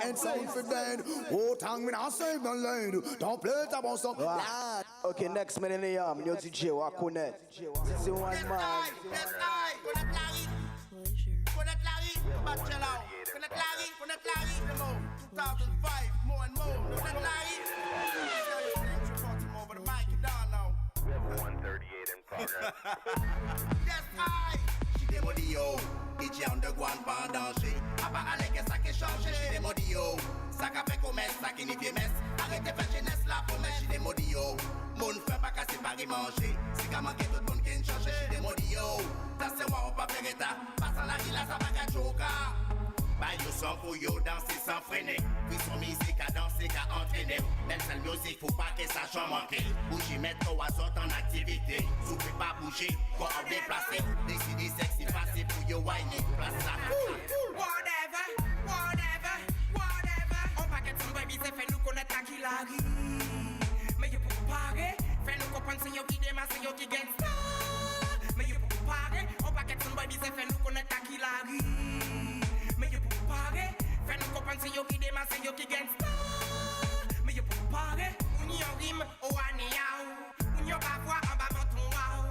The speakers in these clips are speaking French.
And say for dead. Oh, tongue me not save no lady. Don't play it about some lad. Okay, next millennium, new DJ Wakunet. This is one man. Connaître la rue, bachelor. Connaître la rue, 2005, more and more. Connaître la rue. Over the mic, you down now. Level 138 in progress. Yes, she démodie yo. DJ underground pas en danger. A part avec ça qui change, she démodie yo. Ça qu'a fait commerce, ça qui n'y fait messe. Arrêtez faire jeunesse la promesse, she démodie yo. Mon fait pas casser Paris manger. Si qu'a manqué tout le monde qui change, she démodie yo. Ça c'est moi, on pas faire état. Passant la vie là, ça va qu'à joker. Bah yo sans pour yo danser sans freiner. Puis son musique à danser qu'à entraîner. Même seule musique faut pas que ça change manquer. Bouger mettre trois autres en activité. Souffle pas bouger, faut en déplacer. Décider sexy passer pour yo whiny. Place ça. Whatever. On paquet son baby c'est fait nous connaître à qui la rit. Mais yo pour parer. Fait nous comprendre c'est yo qui démarre, c'est yo qui gagne. Mais yo pour parer. On paquet son baby c'est fait nous connaître à qui la rit. Mais yo pour parer, fais nous comprendre c'est yo qui démarre, c'est yo qui gagne. Mais yo pour parer, on y en rime, oh ane yao. On y en va voir en bas menton wow.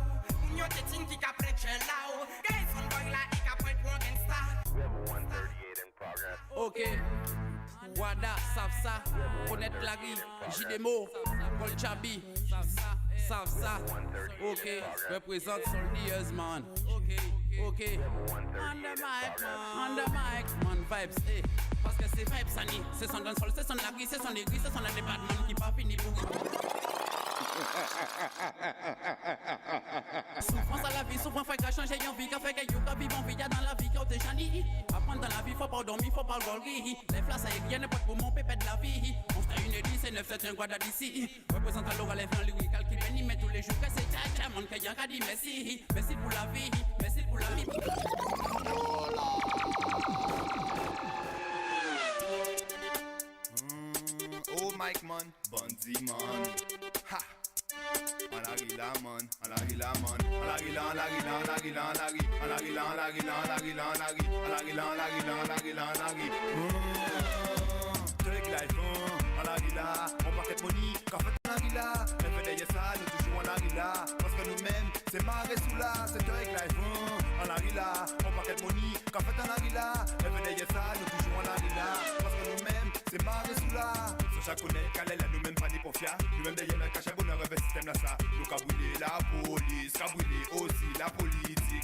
On y en tétine qui ka prête chez là. Guys, son boy là, il ka prête pour un gangsta. Level 138 in progress. Ok, Wada, savent ça, connaître la rue, J-Demo, Golchabi, savent ça, ok, représente Soldiers man, ok, on the mic, man, vibes, eh, parce que c'est vibes, ça nie, c'est son dancehall, c'est son la rue, c'est son aiguille, c'est son département qui pas fini pour souffrance à la vie, souffrance fait qu'à changer en vie, qu'a fait que you ka vivre en vie, dans la vie, qu'a t'es chani. Apprendre dans la vie, faut pas dormir, faut pas golgri. Les flashs avec rien, n'est pas pour mon pépé de la vie. On fait une 10 et 9, c'est un quadra d'ici. Représente à l'oral, les flancs lyriques, qui bénit, mais tous les jours, que c'est tcha mon que y'en a dit merci. Merci pour la vie, merci pour la vie. Oh Mike man, Bundy man. Ha! Alagila man, alagila man, alagila, alagila, alagila, alagila, alagila, alagila, alagila, alagila, alagila, alagila. Drake life, alagila, on paquet money, quand fait alagila, elle fait des ça, nous toujours alagila, parce que nous-mêmes, c'est marré sous là, c'est Drake life, alagila, on paquet money, quand fait alagila, elle fait des ça, nous toujours alagila, parce que nous-mêmes, c'est marré sous là. Chaque connaît qu'elle est nous-mêmes pas ni pour fier. Nous-mêmes d'ailleurs, le cachet bonheur revêt système là ça. Nous qu'a brûlé la police, qu'a brûlé aussi la politique.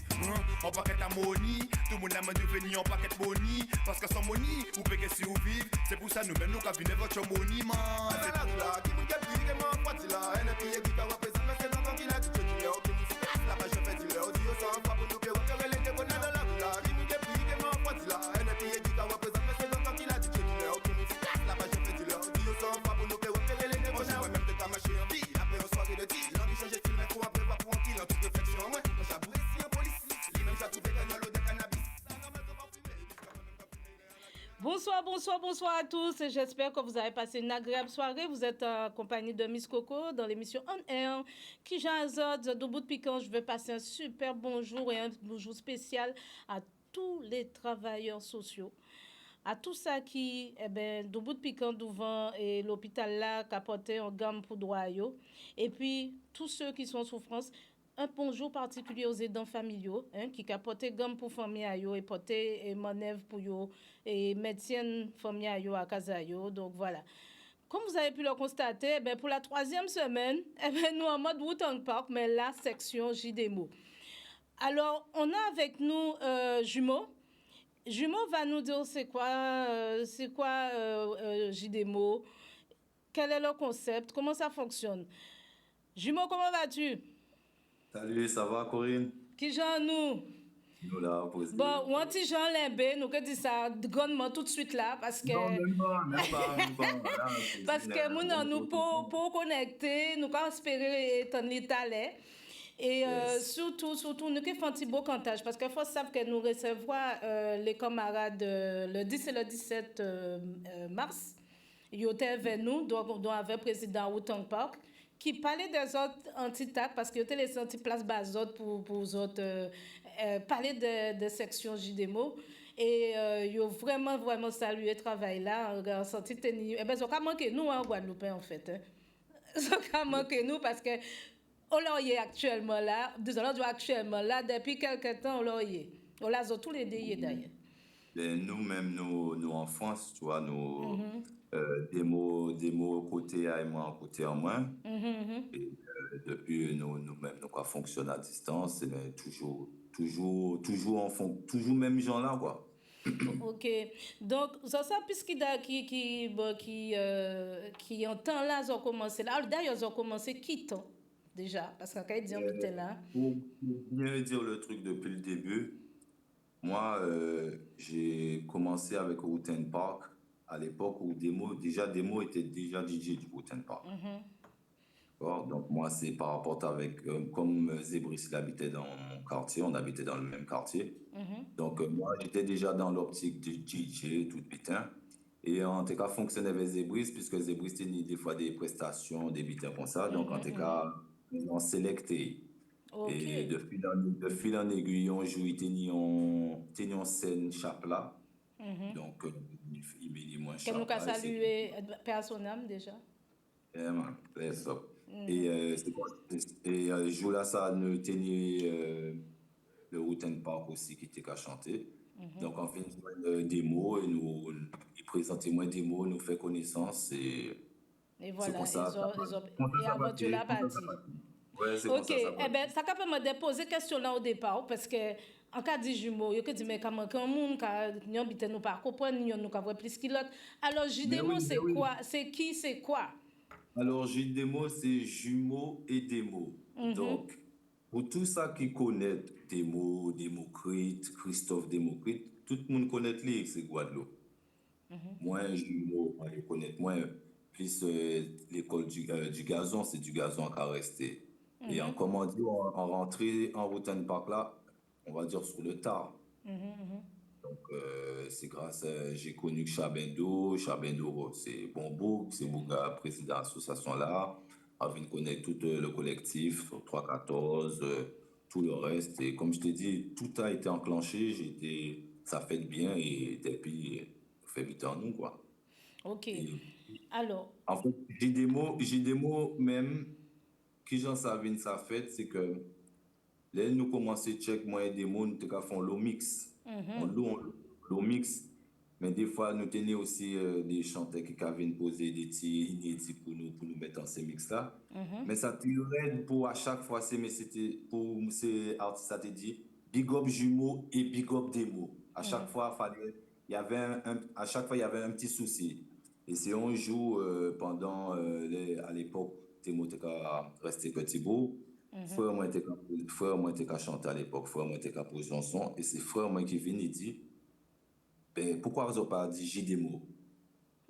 On paquet à money, tout le monde a demandé de venir en paquet money. Parce que sans money, vous payez si vous vivez. C'est pour ça nous-mêmes nous qu'a vu votre money man. C'est là qui vous get pris, qui m'en parti là. Elle est payée qui va représenter, mais c'est longtemps qu'il a dit que tu l'es. Ok, nous c'est là-bas, je fais du leur Dieu sans pas pour nous que vous avez les débonnés de là. Qui vous get pris, qui m'en parti là. Elle est payée qui va représenter, mais c'est longtemps qu'il a dit que tu l'es. Ok, nous c'est là-bas, je fais du leur Dieu sans pas pour nous que vous avez les débonnés. Moi même de ta machine en vie, après on soirée de deal. L'envie changer de film, mais pour après pas pour un kill. En toute réflexion, moi, j'avoue si un policier. Lui-même j'ai trouvé que dans l'eau de cannabis. Bonsoir à tous. J'espère que vous avez passé une agréable soirée. Vous êtes en compagnie de Miss Coco dans l'émission On Air qui j'azode de bout de piquant. Je vais passer un super bonjour et un bonjour spécial à tous les travailleurs sociaux. À tout ça qui, de bout de piquant devant et l'hôpital là, qui a porté un gamme pour droit. Et puis, tous ceux qui sont en souffrance, un bonjour particulier aux aidants familiaux, qui capotent gamme pour famille et porter manœuvre pour yo et médecine famille à casa yo. Donc voilà. Comme vous avez pu le constater, pour la 3e semaine, nous en mode Wu-Tang Park, mais la section J-Demo. Alors, on a avec nous Jumeau. Jumeau va nous dire c'est quoi J-Demo, quel est le concept, comment ça fonctionne. Jumeau, comment vas-tu? Salut, ça va Corinne? Qui j'en nous? Nous là, pour bon, ou un petit Jean Limbé, nous que dit ça grandement tout de suite là, parce que... Non, même pas. Parce que nous pour connecter, nous quand espérer étendre l'Italie. Et surtout, nous avons fait un petit beau cantage parce qu'il faut savoir que nous recevons les camarades le 10 et le 17 mars. Ils étaient avec nous, dont avait le président Wu-Tang Park, qui parlait des autres anti-TAC parce qu'ils étaient les anti-places basotes pour les autres, parler de section J-Demo. et ils ont vraiment salué le travail là, on a senti tenir. Eh ben, ça a manqué nous en Guadeloupe en fait. Hein. Ça a manqué nous parce que on l'a y est actuellement là, actuellement là, depuis quelques temps on l'a y est. On l'a tous les deux d'ailleurs. Nous-mêmes, nous en France, tu vois, nous, des mots côté à moi, côté en moins. Et depuis, nous-mêmes, nous fonctionnons à distance, et bien, toujours même gens là, quoi. Ok, donc ça puisqu'il qui entend là, ils ont commencé là. Alors, d'ailleurs, ils ont commencé qui temps déjà parce qu'on a dit on était là. Pour bien dire le truc depuis le début, moi, j'ai commencé avec Routen Park à l'époque où Demo était déjà DJ du Routen Park. D'accord. Donc, moi, c'est par rapport avec, comme Zébris, il habitait dans mon quartier, on habitait dans le même quartier. Donc, moi, j'étais déjà dans l'optique de DJ, tout putain. Et en tout cas, fonctionnait avec Zébris, puisque Zébris tenait des fois des prestations, des bitins comme ça. Donc, en tout cas, on sélectait. Okay. Et de fil en aiguille, on jouait, tenions scène chapla. Donc, il m'a dit moins chapla. Nous avons salué personne déjà. C'est ça. Et jour là, ça nous tenait le Routen Park aussi qui était qu'à chanter. Donc, on fait une démo et il présentait moins des mots, nous fait connaissance et voilà, comme ça, et aventure la partie. Ouais, c'est ok, ça. Eh ben, ça peut me poser question là au départ, parce que en cas de jumeaux, il y a que dit, mais comment un monde qui habite nous pas comprendre, nous avons plus qu'il l'autre. Alors, JDemo, c'est quoi? C'est qui, c'est quoi? Alors, JDemo, c'est jumeaux et démo. Donc, pour tout ça qui connaît Démocrite, Christophe Démocrite, tout le monde connaît lui, c'est Guadeloupe. Moi, jumeaux, on les connaît moins. Plus l'école du gazon, c'est du gazon qui a resté. Et en rentrée en Routen Park là, on va dire sur le tard. Donc, c'est grâce à, j'ai connu Chabendo, c'est Bonbouk, c'est Bouga, président de l'association là. On vient de connaître tout le collectif, 314, tout le reste. Et comme je t'ai dit, tout a été enclenché, ça fait bien et depuis, fait vite en nous, quoi. Ok. Alors. En fait, j'ai des mots même, qui j'en savais ça fait, c'est que là, nous commençons à check moi et des mots, nous faisons le mix. On le mix. Mais des fois, nous tenons aussi des chanteurs qui viennent poser des tirs inédits pour nous mettre dans ces mix-là. Mais ça tirait pour à chaque fois, c'était pour ces artistes, ça te dit big up jumeaux et big up démo. À chaque fois, à chaque fois, il y avait un petit souci. Et si on joue pendant, à l'époque, Témo était resté petit beau, frère moi était qu'à chanter à l'époque, frère moi était qu'à poser un son, et c'est frère moi qui vient et dit, ben, pourquoi vous n'avez pas dit JDemo?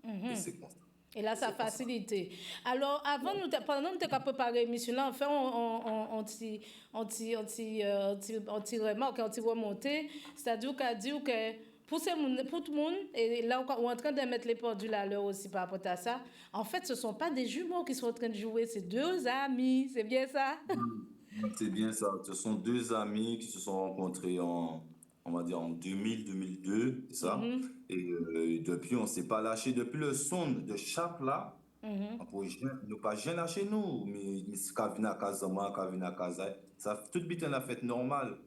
Et c'est comme ça. Et là, ça facilite. Alors, pendant que nous avons préparé l'émission, là, on fait un petit remarque, un petit remonté, c'est-à-dire qu'on dit que pour tout le monde, et là, on est en train de mettre les pendules à l'heure aussi par rapport à ça, en fait, ce ne sont pas des jumeaux qui sont en train de jouer, c'est deux amis, c'est bien ça? C'est bien ça, ce sont deux amis qui se sont rencontrés on va dire en 2000-2002, c'est ça. Et depuis, on ne s'est pas lâché. Depuis le son de Chap là, nous pas jamais lâché nous. Mais Kavina Kazama, Kavina Kazai, ça tout vite la fête normale.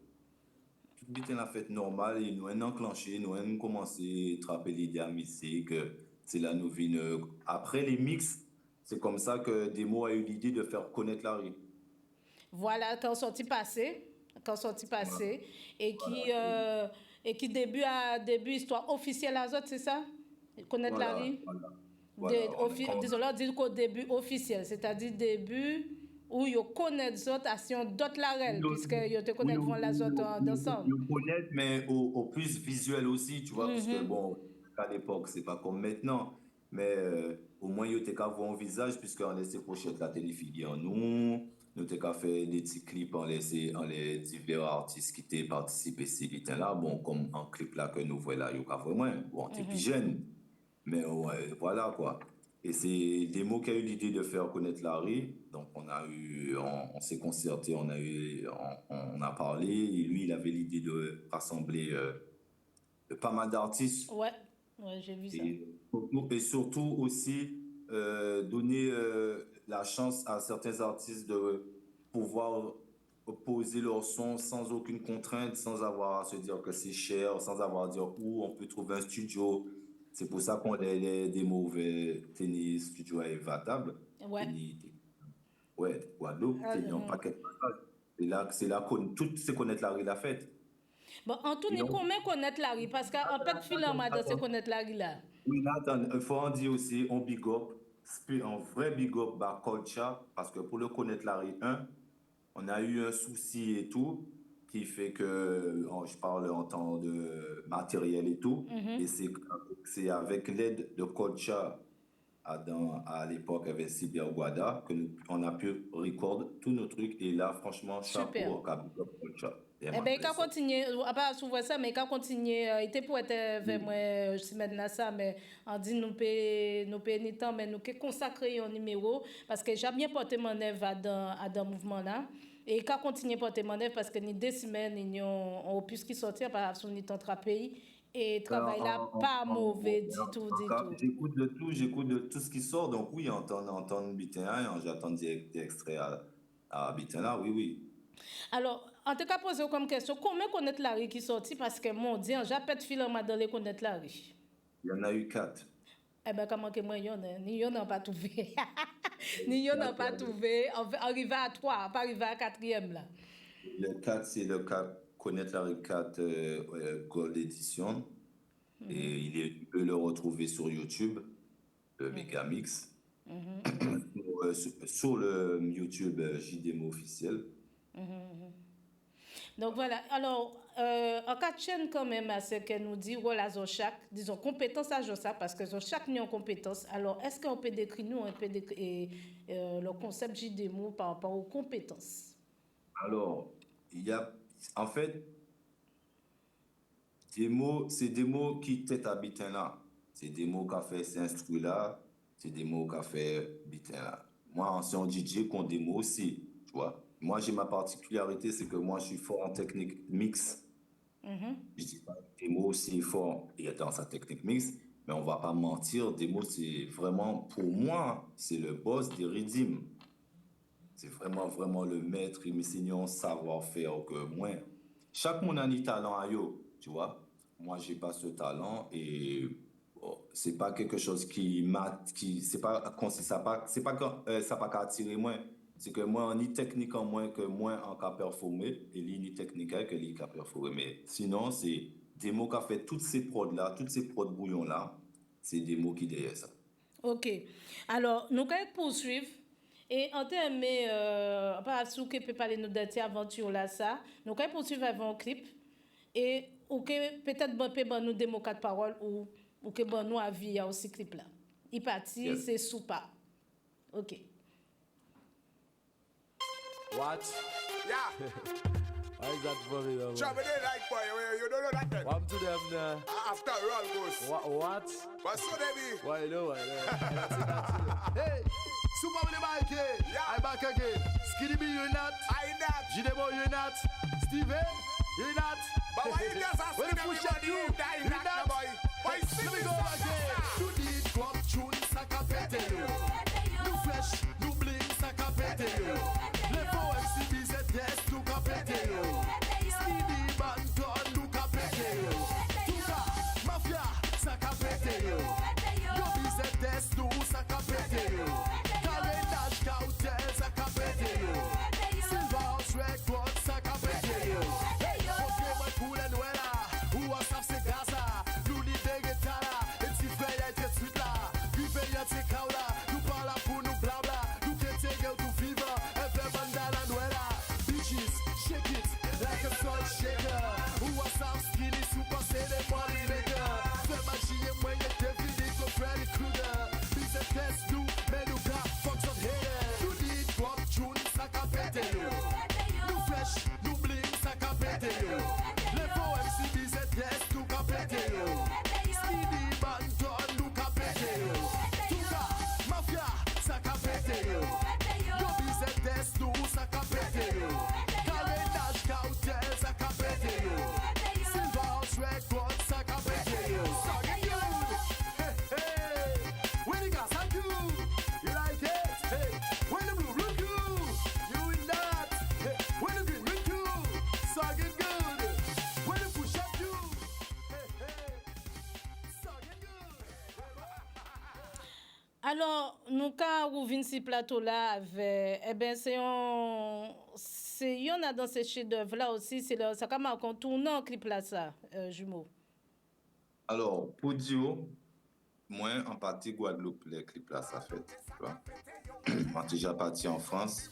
Tout vite la fête normale et nous avons enclenché, nous avons commencé à trapper l'idée à musique. C'est là nous venons. Après les mix, c'est comme ça que Demo a eu l'idée de faire connaître la rue. Voilà, quand sorti passé. Et qui début histoire officielle à autres, c'est ça? Connaître la rue? Désolé, on dit qu'au début officiel, c'est-à-dire début où ils connaissent les autres, à d'autres la règle, puisque ils te connaissent les autres ensemble. Ils connaissent, mais au plus visuel aussi, tu vois, parce que bon, à l'époque, c'est pas comme maintenant, mais au moins, ils étaient qu'à voir un visage, puisqu'on laissait pochette la téléfilm en nous. Nous avons fait des petits clips en les divers artistes qui étaient participés ici là. Bon, comme en clip là que nous voyons là, il y a vraiment, bon, t'es plus jeune. Mais ouais, voilà quoi. Et c'est des mots qui a eu l'idée de faire connaître Larry. Donc on s'est concerté, on a parlé. Et lui, il avait l'idée de rassembler pas mal d'artistes. Ouais, j'ai vu ça. Et surtout aussi donner la chance à certains artistes de pouvoir poser leur son sans aucune contrainte, sans avoir à se dire que c'est cher, sans avoir à dire où on peut trouver un studio. C'est pour ça qu'on a des mauvais tennis studio à Evatable. Ouais. Ouais, Guadeloupe, il y a un paquet de passages. C'est là qu'on tout se connaître la rue la fête. Bon, en tout, ni combien connaître la rue? Parce qu'en fait, finalement, dans ce connaître la rue là. Oui, attends, il faut en dire aussi, on big up, un vrai big up par Culture, parce que pour le connaître la rue 1, on a eu un souci et tout, qui fait que, je parle en temps de matériel et tout, et c'est avec l'aide de Culture à l'époque avec Cyber Guada qu'on a pu recorder tous nos trucs, et là, franchement, chapeau au Culture. Eh bien, il a continué, à part souvent ça, mais il a continué, il était pour être vers moi, je sais maintenant ça, mais on dit nous payons temps, mais nous consacrer un numéro, parce que j'ai bien porté mon œuvre à dans mouvement là, et il a continué à porter mon œuvre parce que ni 2 semaines, ils ont pu qui sortir par son temps pays, et travail là, pas mauvais du tout. J'écoute de tout ce qui sort, donc oui, entendre Bitin, j'attends des extraits à Bitin là, oui. Alors, en tout cas, poser comme question, combien connaître la rue qui sorti? Parce que mon Dieu, j'ai pas de film dans les connaître la rue. Il y en a eu 4. Eh bien, comment que moi, ni y'en a pas trouvé. Ni y'en a pas trouvé. Arrivé à 3, pas arrivé à 4e là. Le 4, c'est le 4, connaître la rue 4 Gold Edition. Et il peut le retrouver sur YouTube, le Megamix. Sur le YouTube JDMO officiel. Donc voilà, alors, en cas de chaîne quand même à ce qu'elle nous dit, voilà, Zochak, disons, compétence à Zochak, parce que Zochak n'est en compétence. Alors, est-ce qu'on peut décrire nous un peu le concept JDMO par rapport aux compétences? Alors, il y a, en fait, c'est des mots qui t'est à Bitin là. C'est des mots qu'a fait cet instruit là, c'est des mots qu'a fait Bitin là. Moi, ancien DJ, qu'on des mots aussi, tu vois. Moi, j'ai ma particularité, c'est que moi, je suis fort en technique mix. Je dis pas que Demo aussi fort dans sa technique mix, mais on va pas mentir, Demo, c'est vraiment, pour moi, c'est le boss des rythmes. C'est vraiment le maître, il m'enseigne savoir-faire que moi. Chaque monde a un talent à yo, tu vois. Moi, j'ai pas ce talent et c'est pas quelque chose c'est pas qu'à attirer moi. C'est que moi, ni technique en moins que moi en qu'à performer, et lui, ni technique que lui qu'à performer. Mais sinon, c'est des mots qui a fait toutes ces prods-là, toutes ces prods bouillons-là, c'est des mots qui derrière ça. OK. Alors, nous allons poursuivre. Et en termes, pas sous que peut parler de notre aventure là, ça, nous allons poursuivre avant un clip. Et peut-être bon nous démo 4 paroles ou que bon nous avis aussi clip là. Il parti, c'est Soupa. OK. What? Yeah. Why is that funny, though? Trouble they like boy, you don't know that then. What to them now? After all goes. What? But so they be. Why you know? Hey, Super with the mic here. Yeah. I'm back again. Skiddy B, you not? I not. Jidemo, you not? Steven, you not? But why you just ask When you push that everybody you, if they you not not? the boy? Why Let me go again. You need drop tune, saka pete you. New flesh, new bling, saka pete you. Levo MCBZ, yes, look up pete you. Speedy Banton, look up pete you. Tuka, Mafia, saka pete you. Yo BZ, do saka pete you. Calendash, Cautel, saka pete you. Silver House Records, saka pete you. Hey, okay, my cool and wella. Who was off se casa? Luli de guitarra. It's if I get sweet la. Vive ya te kaula. You parla pour nous blabla. You can take out to fever. Every bandana nuera. Bitches, shake it like a salt shaker. Who was off skinny super say the money maker. Fais magie moi y'a David go Freddy Krueger. Bis a test do, mais you got fucks of haters. You need drop tune, saka pete you. New flesh, new bling, saka pete you. Levo MCBZ, yes, look up pete you. Speedy Banton, look up pete you. Tuka, Mafia, saka pete you. Yo BZ, do saka pete you. Calendash, Cautel, saka pete you. Silver House record, ça qu'a pété yo. Ça get good. Hey, hey. When the gas are good, you like it. Hey, when the blue look good, you in that. Hey, when the green look good, ça get good. When the push up you, hey, hey, ça get good. Alors, nous quand on vient sur plateau là avec eh ben c'est a dans ces chefs-d'œuvre là aussi, c'est ça comme un tournant clip là ça jumeau. Alors, pour dire, moi, en partie Guadeloupe, les clips là, ça fait. Tu vois. On est déjà parti en France,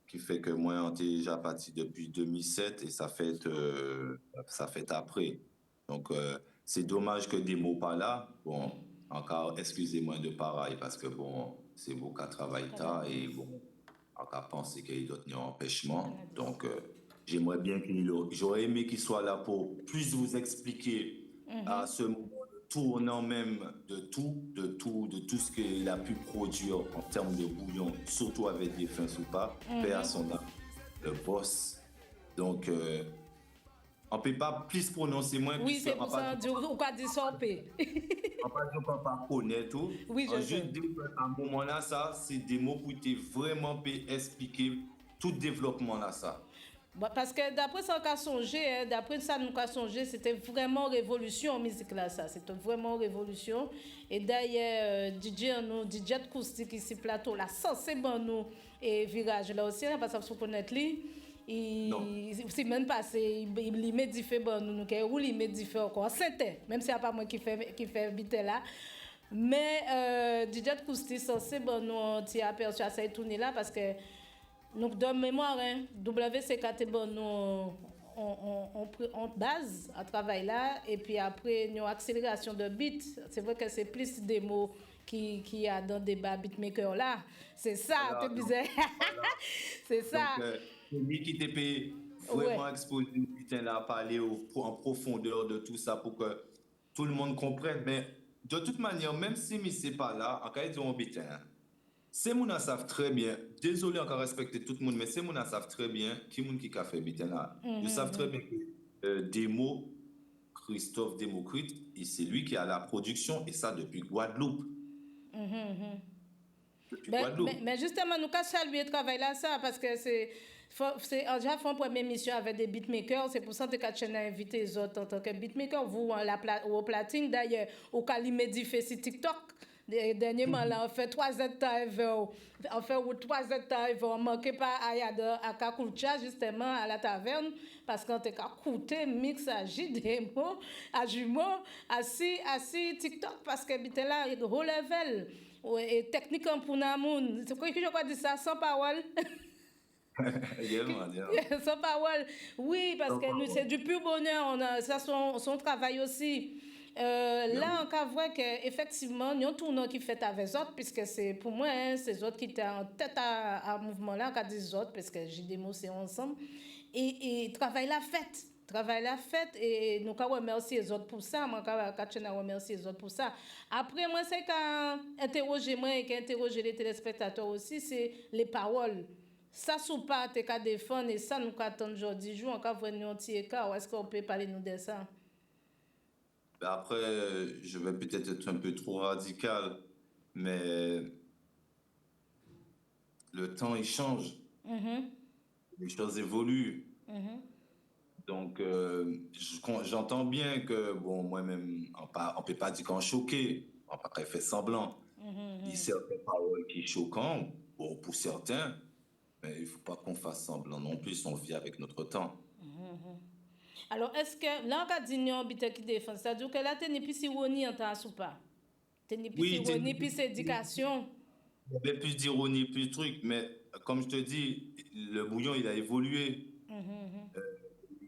qui fait que moi, on est déjà parti depuis 2007 et ça fait après. Donc, c'est dommage que des mots pas là. Bon, encore, excusez-moi de pareil, parce que bon, c'est beau qu'à travailler tard et bon, encore penser qu'il y a d'autres empêchements. Donc, j'aimerais bien j'aurais aimé qu'il soit là pour plus vous expliquer à ce moment de tournant même de tout ce qu'il a pu produire en termes de bouillon, surtout avec des fins soupas, paix à son âme, le boss. Donc, on ne peut pas plus prononcer moins. Oui, c'est pour ça qu'on va dire ça, on peut. On ne peut pas connaître tout. Oui, je sais. À un moment là, ça, c'est des mots pour te vraiment expliquer tout développement là, ça. Parce que d'après ça qu'on a songé, c'était vraiment révolution en musique là, ça. C'était vraiment révolution. Et d'ailleurs, DJ acoustique ici plateau là, ça c'est bon nous et virage là aussi, parce que vous connaissez lui. C'est même passé, il met du fait bon nous, ou il met du fait encore. C'était, même si c'est pas moi qui fait habiter là. Mais DJ acoustique, ça c'est bon nous, on t'y aperçu à ça tourner là parce que nous, de mémoire, WC4 bon, on base à travail là, et puis après, nous accélération de beat. C'est vrai que c'est plus des mots qui a dans des beatmakers là. C'est ça, tu disais. C'est ça. Donc, celui qui t'est vraiment exposé là, parler en profondeur de tout ça pour que tout le monde comprenne. Mais de toute manière, même si ce n'est pas là, en cas de bitin. Ces gens savent très bien, désolé encore respecter tout le monde, mais ces gens savent très bien qui a fait bitin là. Ils savent très bien que Christophe Démocrite, c'est lui qui a la production, et ça depuis Guadeloupe. Mais justement, nous avons salué le travail là, ça, parce que c'est déjà fait une première mission avec des beatmakers, c'est pour ça que tu as invité les autres en tant que beatmaker, vous au platine, d'ailleurs, au Calimé fait sur TikTok. Dernièrement, là, on fait 3 hectares, on manquait pas à Kakulcha, justement, à la taverne, parce qu'on était qu'à coûter, mix à JDMO, à Jumeau, assis TikTok, parce que c'était là, haut level, et technique pour Namoun. C'est quoi que je crois dire ça, sans parole? Sans parole, oui, parce que c'est du pur bonheur, on a ça, son travail aussi. Là, on peut voir qu'effectivement, il y a un tournant qui fait avec les autres, puisque c'est pour moi, c'est les autres qui étaient en tête à mouvement là, on dit les autres, parce que j'ai des mots, c'est ensemble. Et travail la fête, et nous remercier les autres pour ça, moi, remercier les autres pour ça. Après, moi, c'est qu'interroger moi et qu'interroger les téléspectateurs aussi, c'est les paroles. Ça, sous pas, t'es qu'à défendre, et ça, nous attendons aujourd'hui, on va voir un petit écart, est-ce qu'on peut parler nous de ça? Après, je vais peut-être être un peu trop radical, mais le temps, il change. Les choses évoluent. Donc, j'entends bien que, bon, moi-même, on ne peut pas dire qu'on est choqué. On ne peut pas faire semblant. Il y a certaines paroles qui sont choquantes, bon, pour certains, mais il ne faut pas qu'on fasse semblant non plus. On vit avec notre temps. Alors, est-ce que, là, on a dit non, qui défend, c'est-à-dire que là, tu n'es plus ironie en temps ou pas? Tu n'es plus ironie, plus éducation. Il y avait plus d'ironie, plus de trucs, mais comme je te dis, le bouillon, il a évolué.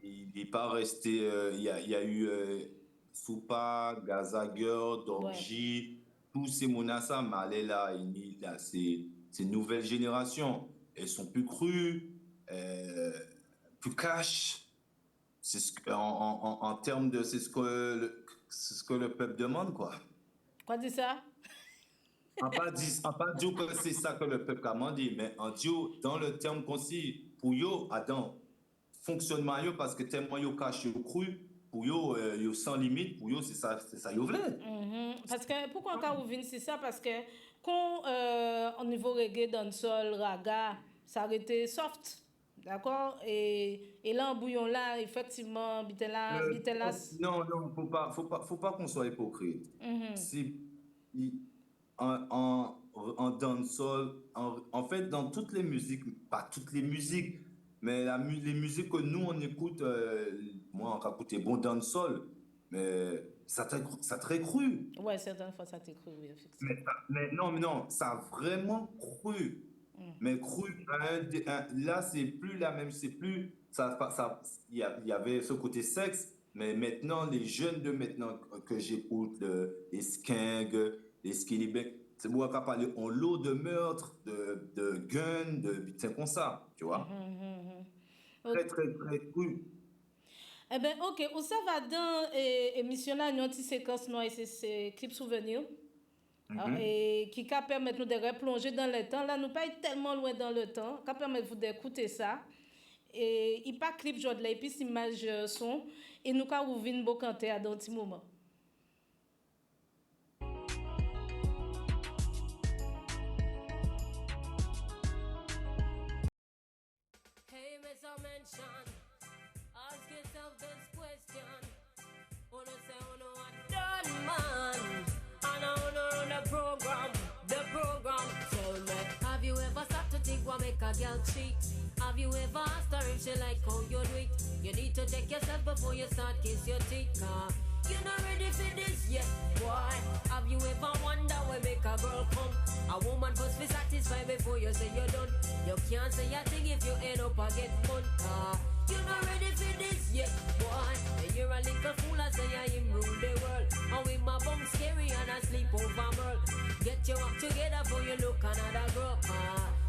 Il n'est pas resté. Il y a eu Soupa, Gazager, Dorji, tous ces monassa, mais là, c'est une nouvelle génération. Elles sont plus crues, plus cash. C'est en termes de c'est ce que le peuple demande, quoi. Quoi dit ça? On pas dit que c'est ça que le peuple a demandé, mais on dit dans le terme concis pour yo, Adam, fonctionnement yo parce que tellement yo caché au cru, pour eux, yo sans limite, pour eux, c'est ça, yo voulait. Parce que, pourquoi quand vous venez, c'est ça? Parce que quand au niveau reggae, dancehall, raga, ça aurait été soft. D'accord? Et là, en bouillon là, effectivement, bitela. Non, faut pas qu'on soit hypocrite. Si, en dancehall, en fait, dans toutes les musiques, pas toutes les musiques, mais les musiques que nous, on écoute, moi, on écoute bon dancehall, mais ça très cru. Ouais, certaines fois, ça t'est cru, oui, effectivement. Mais non, ça a vraiment cru. Mais cru, là, c'est plus la même, c'est plus, il y avait ce côté sexe, mais maintenant, les jeunes de maintenant que j'écoute, les Skank, les Skinny Back, c'est moi qui parle en lot de meurtres, de guns, c'est comme ça, tu vois. Très, très, très cru. Eh bien, ok, où ça va dans l'émission là, une petite séquence, non, et c'est clip souvenir. Et qui permet nous de replonger dans le temps. Là, nous pas tellement loin dans le temps. Qui permet vous d'écouter ça. Et il pas clip genre de là, et puis image son. Et nous quand vous venez beau canter à dans un petit moment. Hey, Mr. Mention, ask yourself this question. Wanna say, wanna what done, man? And I wanna run the program. Tell me, have you ever stopped to think what make a girl cheat? Have you ever asked her if she like how you do it? You need to check yourself before you start kiss your teeth, car you're not ready for this yet, boy. Have you ever wondered where make a girl come? A woman must be satisfied before you say you're done. You can't say a thing if you end up a get fun, car you're not ready for this yet, boy. And you're a little fool, I say I him rule the world. And with my bum scary and I sleep over world. Get your act together before you look another girl,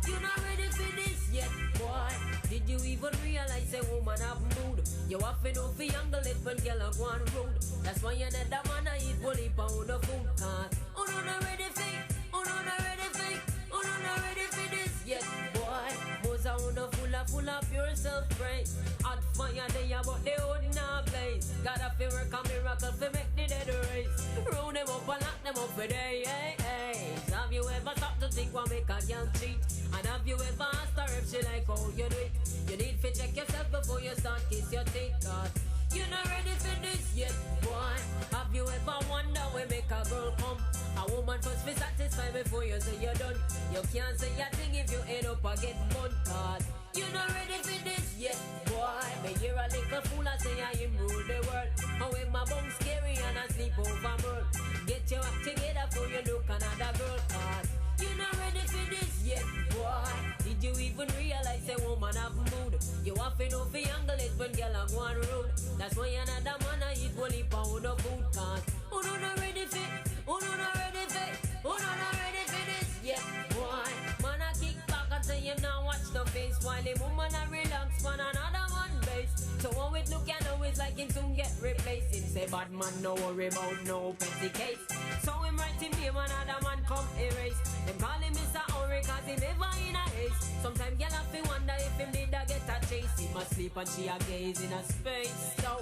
you're not ready for this yet, boy. Did you even realize a woman have mood? You have to know for younger little girl a go on road. That's why you're not the man I eat bully pound of food, cause oh no, not ready for it. Oh no, not ready for it. Oh no, not ready for this yet, boy. Most a wanna full of pure self-praise. Hot fire there but they would not blaze. Gotta feel work a miracle for make the dead race. Round them up and lock them up for day, hey, hey. Have you ever stopped to think what make a girl cheat? And have you ever asked her if she like how you do it? You need to check yourself before you start kiss your teeth, cause you're not ready for this yet, boy. Have you ever wondered where make a girl come? A woman must be satisfied before you say you're done. You can't say a thing if you end up a get mud, cause you're not ready for this yet, boy. But you're a little fool, I say I him rule the world. And when my bum scary and I sleep over world. Get your act together before you look another girl, cause you're not ready for this yet, boy. Did you even realize a woman have mood? You have to know for younger let when girl a go on road. That's why another man I eat only pound of food, cause oh no, not ready for it. Oh no, not ready for it. Oh no, not ready for this yet, boy. Man I kick back and say him now watch the face, while the woman I relax on another man base. So how it look, you know it's like him soon get replaced. Him say bad man no worry about no petty case. So him write him name another man come erase. Them call him Mr. Ori cause he never in a haste. Sometimes girl have to wonder if him did a get a chase. He must sleep and she a gaze in a space. So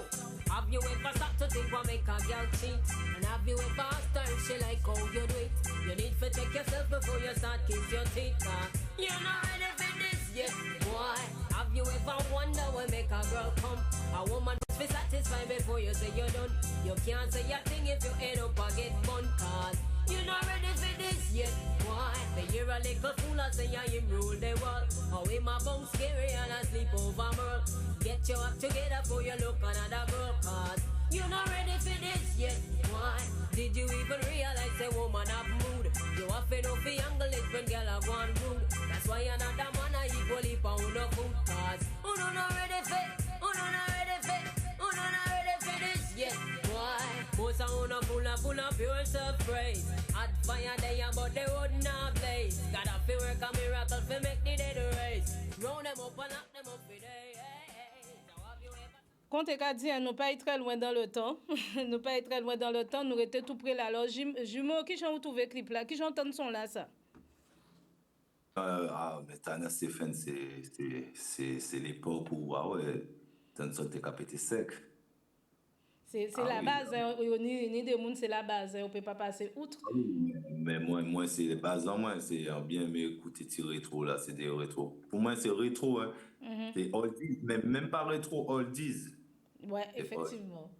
have you ever stopped to think what make a girl cheat? And have you ever asked her if she like how you do it? You need to check yourself before you start kiss your teeth, cause you're not ready for this yet, boy. Have you ever wondered what make a girl come? A woman must be satisfied before you say you're done. You can't say a thing if you end up a get bun, cause you're not ready for this yet, boy. But you're a little fool, I say I him rule the world. How him a bum scary and I sleep over world. Get your act together before you look another girl, cause you're not ready for this yet, boy. Did you even realize a woman have mood? You have to know for younger when girl a go on rude. That's why another man I eat only pound of food, cause oh no, not ready for it. Oh no, not ready for it. Oh no, not ready for this yet, boy. Most a wanna full of pure self-praise. Hot fire there but they would not blaze. Gotta feel work a miracle for make the dead race. Round them up and lock them up for day, hey, hey. So have you ever... Compte dit, nous pas être très loin dans le temps. Nous pas être très loin dans le temps. Nous étions tout près là. Alors, jumeau, qui j'en trouvé le clip là? Qui j'entends son là, ça? Mais Tana Stéphane, c'est l'époque où, ah ouais, t'as une sorte de capété sec. C'est la base, hein. Ni des monde, c'est la base, hein. On peut pas passer outre. Mais moi c'est les bases en moi, c'est bien m'écouter tes rétro là, c'est des rétro. Pour moi c'est rétro, hein. C'est oldies, même pas rétro oldies. Ouais, effectivement.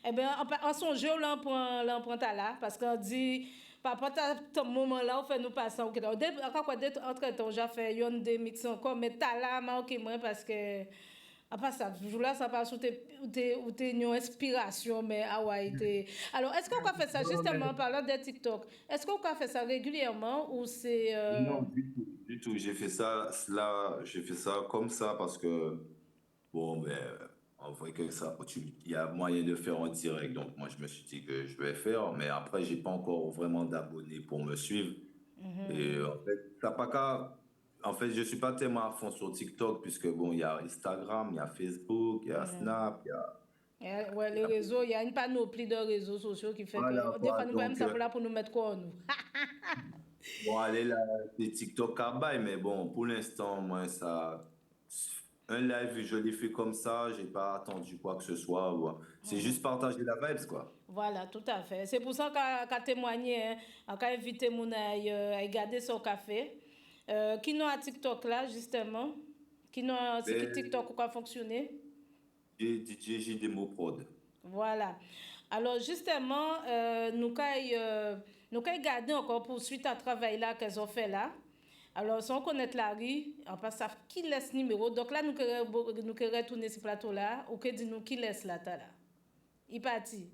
Eh bien, en songe, l'emprunte là, parce qu'on dit, par rapport à ce moment-là, on fait nous passer. Entre-temps, j'ai fait un des mix encore, mais t'as là, marqué moi, parce que, après ça, jour-là, ça passe où t'es une inspiration, mais ah ouais, Alors, est-ce qu'on peut faire ça, justement, en parlant de TikTok, est-ce qu'on peut faire ça régulièrement, ou c'est... Non, du tout. J'ai fait ça comme ça, parce que, bon, ben... On voit que ça, il y a moyen de faire en direct, donc moi je me suis dit que je vais faire, mais après j'ai pas encore vraiment d'abonnés pour me suivre. Et en fait, t'as pas qu'à. En fait, je suis pas tellement à fond sur TikTok, puisque bon, il y a Instagram, il y a Facebook, il y a Snap, il y a. Ouais, les réseaux, il y a une panoplie de réseaux sociaux qui fait que des fois nous même ça là pour nous mettre quoi nous. Bon, allez là, c'est TikTok à bail, mais bon, pour l'instant, moi ça. Un live, je l'ai fait comme ça, j'ai pas attendu quoi que ce soit. C'est juste partager la vibes, quoi. Voilà, tout à fait. C'est pour ça qu'a témoigné, qu'a invité mon à garder son café. Qui n'a à TikTok là, justement? C'est qui TikTok qui fonctionner? DJ JDemo Prod. Voilà. Alors, justement, nous avons gardé encore pour suite à travail là qu'elles ont fait là. Alors, si on connaît la rue, on passe à qui laisse numéro. Donc là, nous allons retourner ce plateau-là. Ou que dit-nous qui laisse là, là. Il parti.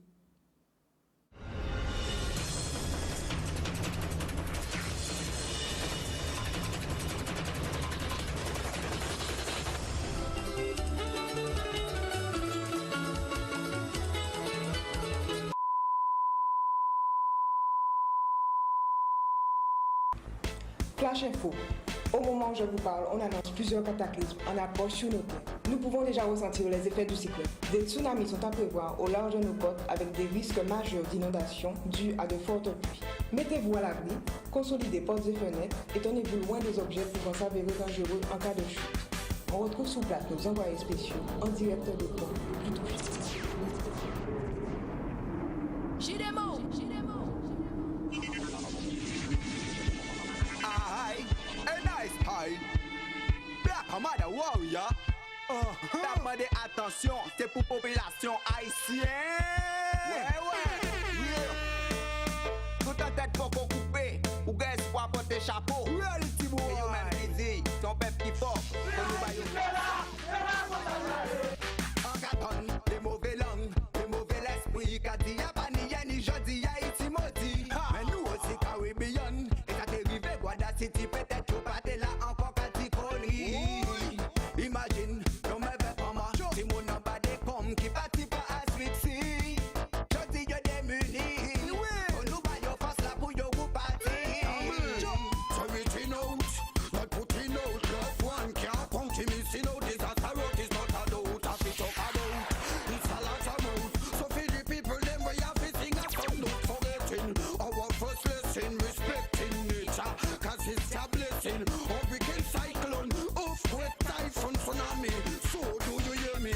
Flash Info. Au moment où je vous parle, on annonce plusieurs cataclysmes en approche sur nos terres. Nous pouvons déjà ressentir les effets du cyclone. Des tsunamis sont à prévoir au large de nos côtes avec des risques majeurs d'inondation dus à de fortes pluies. Mettez-vous à l'abri, consolidez portes et fenêtres et tenez-vous loin des objets pouvant s'avérer dangereux en cas de chute. On retrouve sous place nos envoyés spéciaux en direct de Pont du Touche. Amada Warrior. T'as demandé attention, c'est pour population haïtienne. Ouais. Tout en tête faut qu'on coupe, ou gagne pour porter chapeau. Et yo même dit, ton peuple qui fort, pour nous bailler. En gâton, des mauvais langues, des mauvais esprits, qu'a dit y'a pas ni y'a ni jodi, y'a iti maudit. Mais nous aussi Caribbean, et ça t'est rivé, Guada City, peut-être tout pas là encore qu'à t'y connerie. Imagine, non me vais pas moi, si mon nom pas des comme qui partit pas asphyxie. Je dis y'a des munis, on nous va y'a face là pour y'a vous partir. So reaching out, not putting out, love one can't count him missing out. Disaster road is not a doubt, as we talk about. It's a lot of mouth, so for the people them we have to sing a song, not forgetting our first lesson, respecting nature, cause it's a blessing. Hurricane, cyclone, earthquake, typhoon, tsunami. So do you hear me?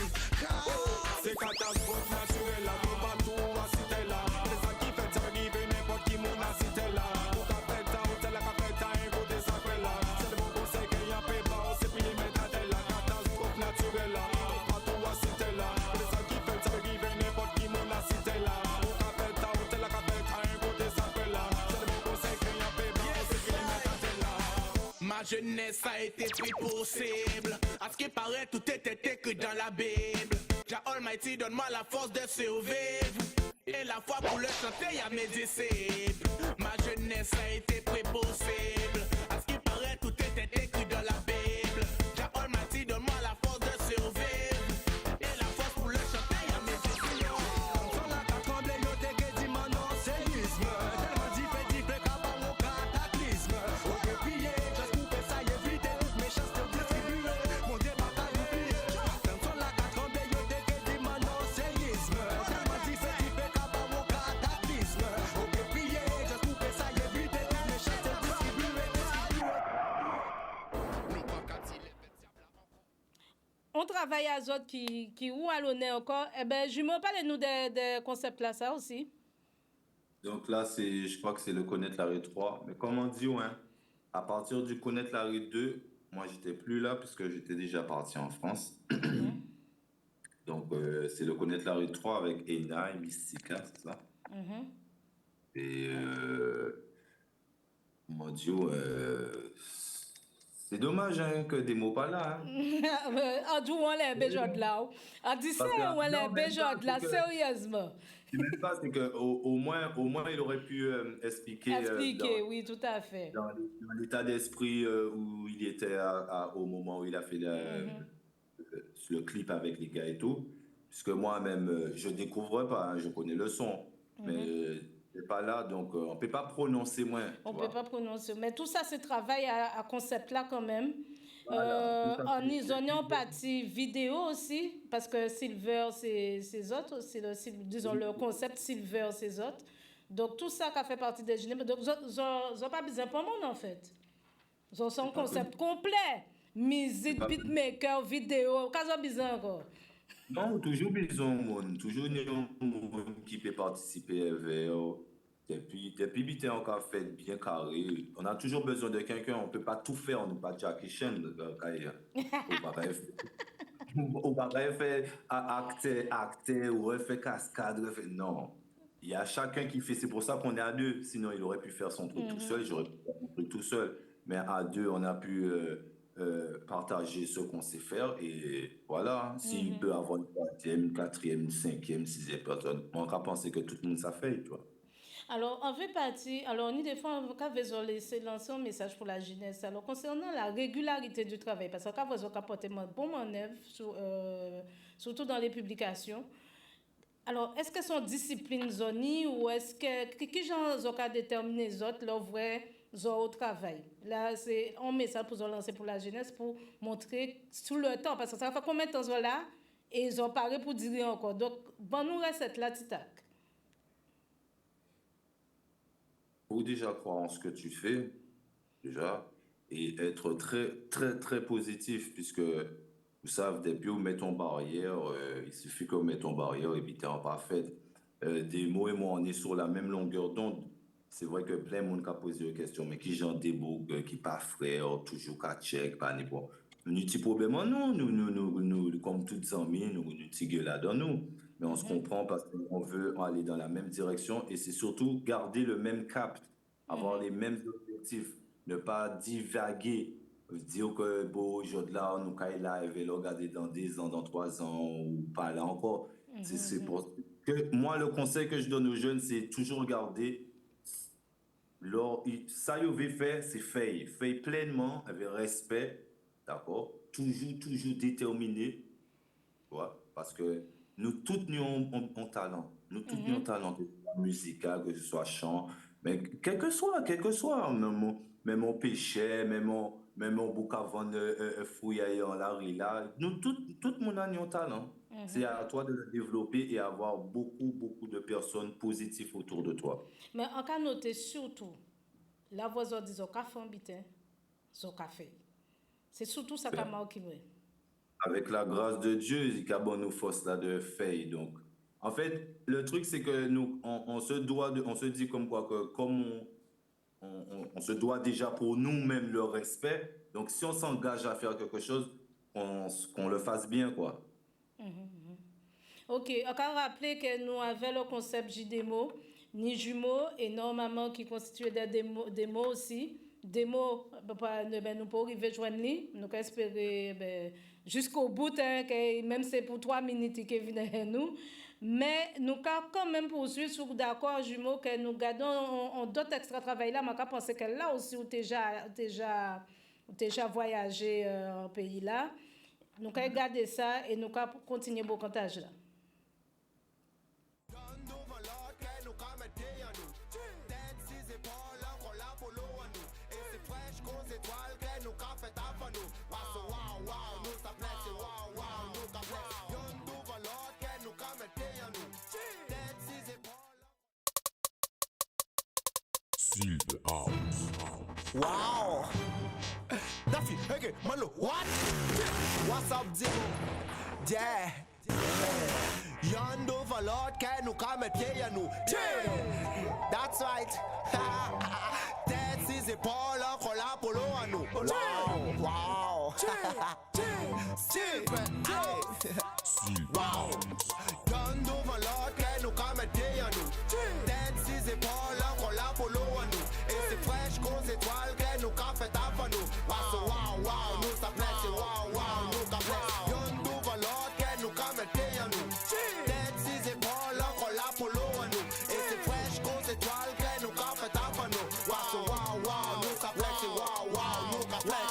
C'est catastrophe naturelle, nous pas tout à citer là. C'est ça qui fait ça arrive n'importe qui mon a cité là. Ou qu'a fait ta ou tel qu'a fait ta un côté sacré là. C'est le bon conseil qu'il y a fait pas, c'est puis les mettre à tel là. Catastrophe naturelle là, nous pas tout à citer là. C'est ça qui fait ça arrive n'importe qui mon a cité là. Ou qu'a fait ta ou tel qu'a fait ta un côté sacré là. C'est le bon conseil qu'il y a fait pas, c'est puis les mettre à tel là. Ma jeunesse a été pris possible. À ce qui paraît, tout était écrit dans la Bible. Jah Almighty, donne-moi la force de survivre. Et la foi pour le chanter à mes disciples. Ma jeunesse a été pris possible. À ce qui paraît, tout était écrit dans la Bible. Jah Almighty, donne-moi la force de survivre. Et la force pour le chanter à mes disciples. Sans la tremblé, yo te que dit man non séisme. Tellement diffé qu'à pas au cataclysme. Au déplié, juste couper ça y éviter toutes mes chances de distribuer. Mon débat pas oublié. Sans la tremblé, yo te que dit man non séisme. Tellement diffé qu'à pas au cataclysme. Au déplié, juste couper ça y éviter toutes mes chances de distribuer. travail à autres qui ou à l'honneur encore. Eh ben, jumeau, parlez-nous des concepts là, ça aussi. Donc là, je crois que c'est le connaître la rue 3. Mais comme on dit, ouais, à partir du connaître la rue 2, moi, j'étais plus là puisque j'étais déjà parti en France. Donc, c'est le connaître la rue 3 avec Ena et Mystica, c'est ça? Et mon Dieu, c'est dommage hein, que des mots pas là. En tout on les béjots là. En dit ça, on les béjots là, sérieusement. C'est même pas, c'est que au moins, il aurait pu expliquer. Expliquer, oui, tout à fait. Dans l'état d'esprit où il était au moment où il a fait le clip avec les gars et tout. Puisque moi-même, je découvre pas, hein, je connais le son. Mais c'est pas là, donc on peut pas prononcer moins. On peut pas prononcer. Mais tout ça, c'est travail à concept là quand même. Voilà, en isolant partie vidéo aussi, parce que Silver, c'est autres, disons le concept Silver, c'est autres. Donc tout ça qui a fait partie des génères. Donc, ils n'ont pas besoin pour moi en fait. Ils ont un concept complet. Musique, beatmaker, vidéo, qu'est-ce qu'ils ont besoin encore? Non, toujours besoin de monde, toujours monde qui peut participer vers. Depuis que tu encore fait bien carré, on a toujours besoin de quelqu'un, on ne peut pas tout faire, on n'est pas Jackie Chan. On va pas faire acter ou faire cascade. Non. Il y a chacun qui fait, c'est pour ça qu'on est à deux. Sinon, il aurait pu faire son truc tout seul, j'aurais pu faire mon truc tout seul. Mais à deux, on a pu partager ce qu'on sait faire. Et voilà, s'il peut avoir une troisième, une quatrième, une cinquième, une sixième personne, on va penser que tout le monde ça fait, tu vois. Alors, on veut partir. Alors, on y des fois, on va laisser lancer un message pour la jeunesse. Alors, concernant la régularité du travail, parce qu'on va apporter un bon manœuvre, surtout dans les publications. Alors, est-ce que sont disciplines zoni ou est-ce que qui gens ont déterminé les autres leur vrai au travail? Là, c'est un message pour lancer pour la jeunesse pour montrer sous le temps, parce que ça fait combien de temps sont là et ils ont parlé pour dire encore. Donc, bon, nous recette là, Titac. Faut déjà croire en ce que tu fais, déjà, et être très, très, très positif, puisque, vous savez, depuis où met ton barrière, il suffit qu'on mette ton barrière et puis t'es en parfaite. Des mots et moi, on est sur la même longueur d'onde. C'est vrai que plein de monde a posé des questions, mais qui j'en débouque, qui pas frère, toujours qu'à check, pas n'importe. Nous, petit problème, non, nous, comme toutes amis, nous, tigre là-dedans, nous. Mais on se comprend parce qu'on veut aller dans la même direction et c'est surtout garder le même cap, avoir les mêmes objectifs, ne pas divaguer, dire que bon, aujourd'hui là, nous quand là, il va le regarder dans 10 ans, dans 3 ans ou pas là encore. C'est pour que moi le conseil que je donne aux jeunes, c'est toujours regarder ça il veut faire, c'est faire pleinement avec respect, d'accord, toujours déterminé, voilà, parce que nous tous nous avons talent. Nous tous nous avons talent, que ce soit musical, que ce soit chant, mais quel que soit, même on pêchait, même on bouca vendre fruits en la rue là, nous tout le monde a un talent. C'est à toi de le développer et avoir beaucoup de personnes positives autour de toi. Mais on peut noter surtout, la voix dit au café en bitin, au café. C'est surtout ça qui a marqué. Avec la grâce de Dieu, il y a bon nous force là de faire. Donc, en fait, le truc c'est que nous, on se dit comme quoi que comme on se doit déjà pour nous-mêmes le respect. Donc, si on s'engage à faire quelque chose, qu'on le fasse bien, quoi. Ok, on va rappeler que nous avons le concept JDMO, ni jumeaux, et normalement qui constitue des mots aussi. Des mots, nous pouvons arriver à joindre, nous espérer jusqu'au bout, hein, même si c'est pour 3 minutes qui viennent nous. Mais nous avons quand même poursuivre sur d'accord, jumeaux, que nous gardons d'autres extra travail là. Je pense que là aussi, où déjà voyagé en pays là. Nous avons gardé ça et nous avons continué le comptage là. Wow! Daffy, Okay, Mano, what? What's up, Zimo? Yeah. Yon overlord can nou ka met pied à nous. That's right. Tête si épaules, on la polo à nous. Wow. Wow. Yon overlord can nou ka met pied à nous. Tête si épaules, on la polo à nous. Et c'est fraîche qu'aux étoiles que nous ka fait à nous. Wow, wow, nous ça plaît, c'est wow, wow, nous ka plaît. Yon overlord can nou ka met pied à nous. Tête si épaules, on la polo à nous. Et c'est fraîche qu'aux étoiles que nous ka fait à nous. Wow, wow, nous ça plaît, c'est wow, wow, nous ka plaît.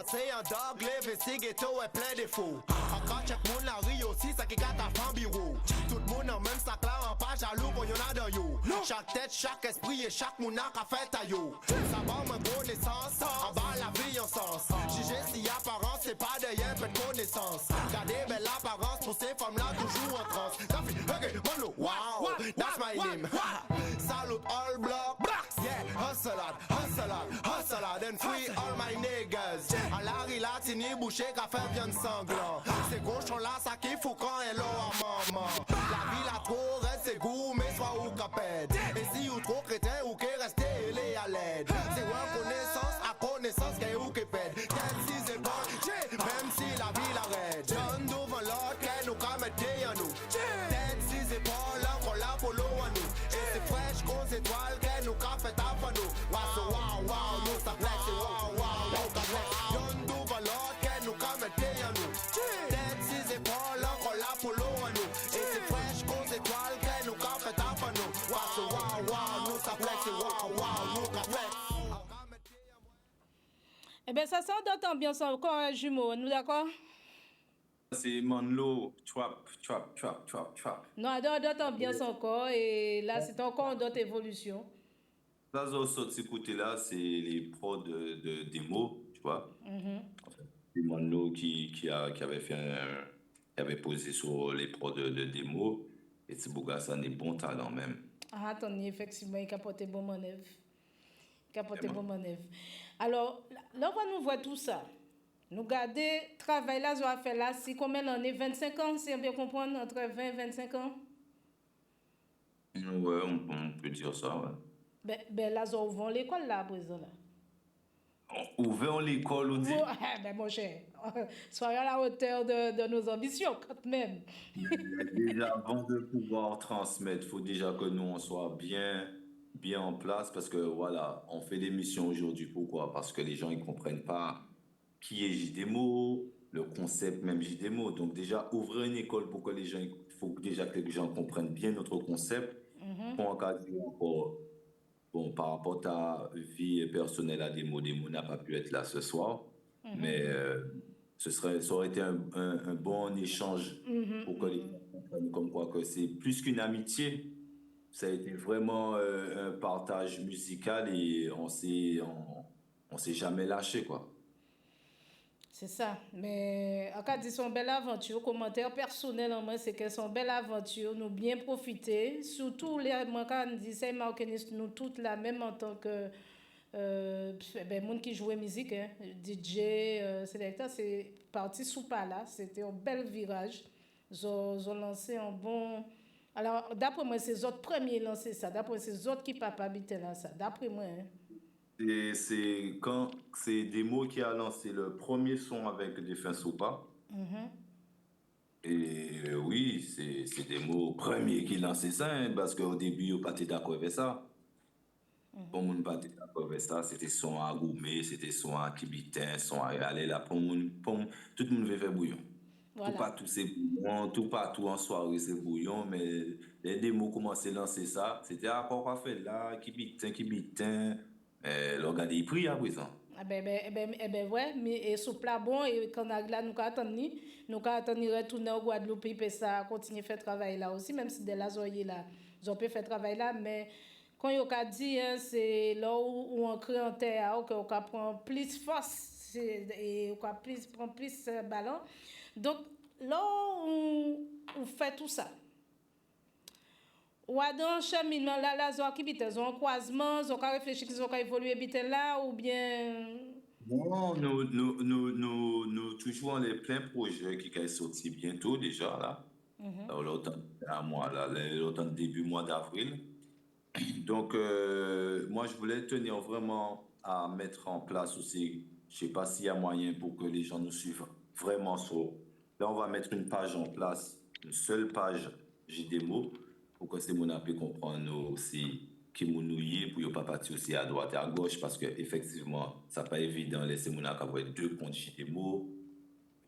C'est un dog live ici, ghetto est plein de fous. Encore check moun la rue aussi, ça qui gâte à fan bureau. Tout le monde en même sac là, en pas jaloux pour y'en a dans yo. Chaque tête, chaque esprit et chaque moun a fait à yo. Ça va me connaissance, en bas la vie en sens. Juger si apparence, c'est pas de rien, peu de connaissance. Gardez belle apparence pour ces femmes là, toujours en transe. Okay, Mano, wow, that's my name. Salute all block, yeah, hustle and free all my niggas. A la latini bouché qu'a fait viande sanglant. C'est cochon là, ça qui fout quand elle a à maman. La vie la trop reste c'est goût, mais soit ou capède. Et si ou trop crétin ou qui reste, il est à l'aide. C'est reconnaissance à connaissance qu'est ou qui pède. Quel si c'est bon, même si la vie l'arrête. John devant l'autre, qu'elle nous ka mette à nous. Tête si c'est pas là, qu'on l'a polo à nous. Et c'est fraîche qu'aux étoiles, qu'elle nous ka fait à nous. Wow, wow, nous ça plaît, c'est wow, wow, nous ça plaît. John devant l'autre, qu'elle nous ka mette à nous. Tête si c'est pas là, qu'on l'a polo à nous. Et c'est fraîche qu'aux étoiles, qu'elle nous ka fait à nous. Wow, wow, nous ça plaît, c'est wow, wow, nous ça plaît. Eh bien, ça sent d'autres ambiances encore, jumeaux, nous d'accord? C'est Manlo, trap. Non, d'autres ambiances encore, et là, c'est encore d'autres évolutions. Là, ce côté-là, c'est les pros de démo, tu vois. C'est Manlo qui avait qui avait posé sur les pros de démo, et c'est Bouga, ça des bons talents même. Ah, attendez, effectivement, il a porté bon manœuvre. Alors, là, on nous voit tout ça. Nous garder travail là, on fait là, si combien d'années? 25 ans, si on bien comprendre, entre 20 et 25 ans? Ouais, on peut dire ça, ouais. Ben là, on ouvre l'école là, à présent, là. Ouvert l'école, on dit. Oh, ben mon cher, soyons à la hauteur de nos ambitions, quand même. Déjà, avant de pouvoir transmettre, il faut déjà que nous, on soit bien en place, parce que voilà, on fait des missions aujourd'hui. Pourquoi? Parce que les gens, ils comprennent pas qui est JDMO, le concept même JDMO. Donc déjà, ouvrir une école pour que les gens, il faut déjà que les gens comprennent bien notre concept. Pour encadrer encore, bon, par rapport à ta vie personnelle à Demo n'a pas pu être là ce soir, mais ça aurait été un bon échange pour que les gens comprennent comme quoi que c'est plus qu'une amitié. Ça a été vraiment un partage musical et on s'est jamais lâché, quoi. C'est ça. Mais en cas de son belle aventure, commentaire personnel en moi, c'est que son belle aventure, nous bien profiter. Surtout les moi quand on dit c'est marquiniste, nous toutes la même en tant que monde qui jouait musique, hein, DJ, sélecteur, c'est parti sous pas là. C'était un bel virage. Ils ont lancé un bon. Alors d'après moi, c'est eux autres premiers lancé ça. D'après c'est eux autres qui papa habitaient là ça. D'après moi. Hein. Et c'est quand c'est Demo qui a lancé le premier son avec Défense ou pas. Et oui, c'est Demo premier qui lançait ça, hein, parce qu'au début, ils n'étaient pas d'accord avec ça. Pour monde pas d'accord avec ça, c'était son à Gourmet, c'était son à Kibitin, son à aller là, tout le monde veut faire bouillon. Voilà. Tout partout c'est bouillon, tout partout en soirée c'est bouillon, mais les Demo commençaient à lancer ça, c'était à quoi faire là, Kibitin. Regardez les prix à présent. Ouais, mais sous plat bon, et quand là, nous attendons retourner au Guadeloupe, et ça continue à faire travail là aussi, même si de là, ils ont pu faire travail là, mais quand ils ont dit, c'est là où on crée en terre, qu'on prend plus force, et on prend plus ballon. Donc, là, on fait tout ça. Ou dans cheminement là, qui habite, un croisement, ils ont réfléchi qu'ils ont évolué habiter là ou bien Non, nous toujours les plein projets qui vont sortir bientôt déjà là. Dans l'automne, l'automne début mois d'avril. Donc, moi, je voulais tenir vraiment à mettre en place aussi, je ne sais pas s'il y a moyen pour que les gens nous suivent vraiment sur... Là, on va mettre une page en place, une seule page JDMO, pour que ces gens puissent comprendre aussi qui nous nouillent, pour ne pas partir aussi à droite et à gauche, parce qu'effectivement, ça n'est pas évident, laisser les gens avoir deux comptes JDMO,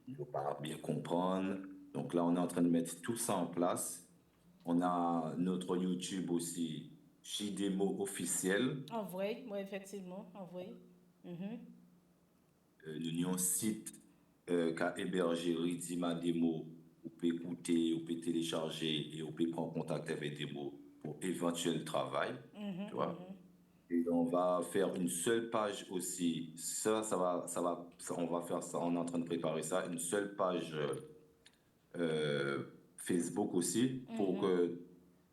ils ne vont pas bien comprendre. Donc là, on est en train de mettre tout ça en place. On a notre YouTube aussi, JDMO officiel. En vrai, oui, effectivement, en vrai. Nous avons un site qui a hébergé Ridima Demo. Vous pouvez écouter, vous pouvez télécharger et vous pouvez prendre contact avec Demo pour éventuel travail. Tu vois? Et on va faire une seule page aussi. Ça on va faire ça, on est en train de préparer ça. Une seule page Facebook aussi, pour que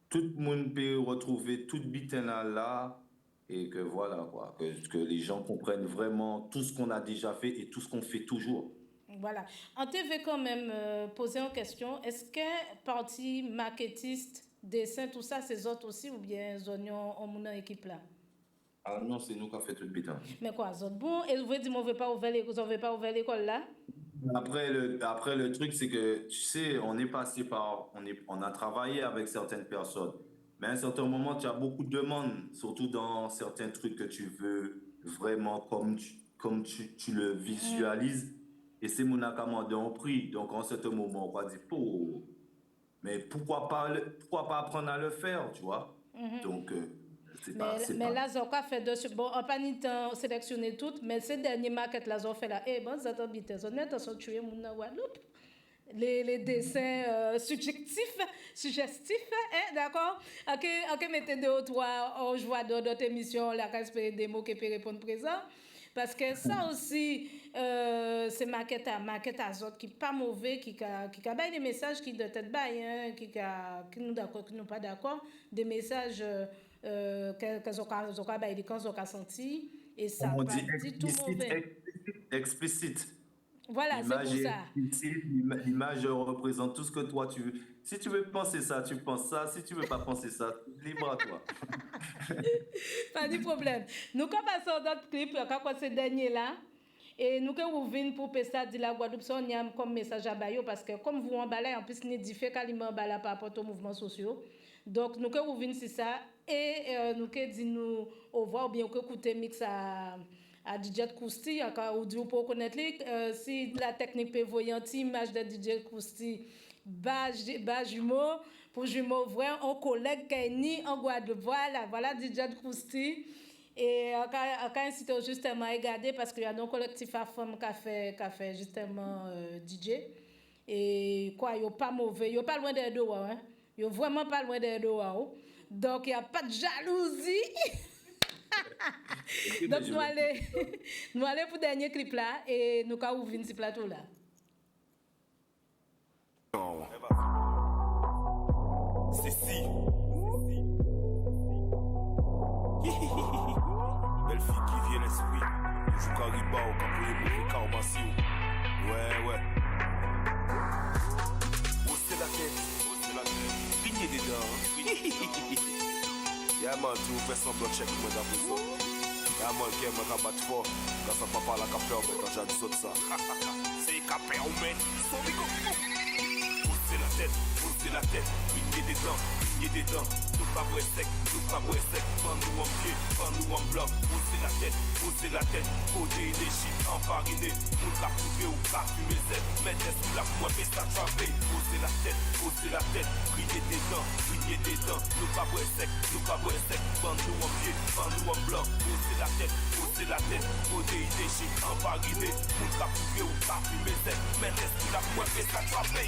tout le monde puisse retrouver tout bitin là et que voilà quoi, que les gens comprennent vraiment tout ce qu'on a déjà fait et tout ce qu'on fait toujours. Voilà. On TV quand même poser une question. Est-ce que partie marketiste, dessin, tout ça, c'est autres aussi ou bien Zonion en mon équipe là? Ah non, c'est nous qui avons fait tout le bitin. Mais quoi, autres bon? Et vous voulez dire, on ne veut pas ouvrir l'école là? Après le truc, c'est que, tu sais, on est passé par... On a travaillé avec certaines personnes. Mais à un certain moment, tu as beaucoup de demandes, surtout dans certains trucs que tu veux vraiment comme tu le visualises. Et c'est mon commandé en prix. Donc, en certain moment, on va dire, mais pourquoi pas apprendre à le faire, tu vois? Donc... Mais là, Zoka fait dessus. Bon, on n'a pas ni temps sélectionner toutes, mais ces derniers maquettes là, Zoka fait là. Eh, bon, ça t'habite. On est en train de tuer mon Guadeloupe. Les dessins suggestifs, hein, d'accord? Ok, mettez deux ou trois, on joue dans d'autres émissions, là, quand espérer des mots qui peuvent répondre présent. Parce que ça aussi, c'est maquette à autres qui pas mauvais, qui a des messages qui doivent être baillés, qui nous d'accord, qui nous pas d'accord, des messages qu'ils ont senti, et ça pas dit tout mauvais. Explicite. Voilà, c'est pour ça. L'image représente tout ce que toi tu veux. Si tu veux penser ça, tu penses ça. Si tu veux pas penser ça, libre à toi. Pas de problème. Nous passons d'autres clips, quand c'est dernier là. Et nous quand vous venez pour Pesta de la Guadeloupe, on y a comme message à Bayo parce que comme vous emballez, en plus, il diffère quasiment emballé par rapport aux mouvements sociaux. Donc, nous quand vous venez c'est ça. Et nous quand dit nous au revoir ou bien que écouter mix à DJ Kousti, ou du pour connaître si la technique peut voir une image de DJ Kousti, bas jumeau, pour jumeau vrai, un collègue qui est ni en Guadeloupe. Voilà DJ Kousti. Et quand incité justement à regarder, parce qu'il y a un collectif à femmes qui a fait justement DJ. Et quoi, il n'est pas mauvais, il n'est pas loin des deux, hein. Il n'est vraiment pas loin des deux. Donc, il n'y a pas de jalousie. Donc, nous allons pour le dernier clip là et nous allons ouvrir ce plateau là. C'est si. Belle fille qui vient l'esprit. Joue Cariba au Capoué, Moué, Carbassio. Ouais. Haussez la tête. Pignez des dents. Y'a man, tu vous fais semblant de check moi d'après ça. Y'a man qui aime un battre fort. Quand ça papa la capeur, mais quand j'ai dit ça. C'est capeur, man. Son bico. Haussez la tête. Pignez des dents. Tout pas boire sec. Prends-nous en pied, prends-nous en bloc. Haussez la tête. Côté énergie, enfariné. Nous cap couper ou cap fumer zèle. Mettez sous la pointe et ça trapé. Haussez la tête. Priez des dents. Nous pas boire sec. Prends-nous en pied, prends-nous en bloc. Haussez la tête. Côté énergie, enfariné. Nous cap couper ou cap fumer zèle. Mettez sous la pointe et ça trapé.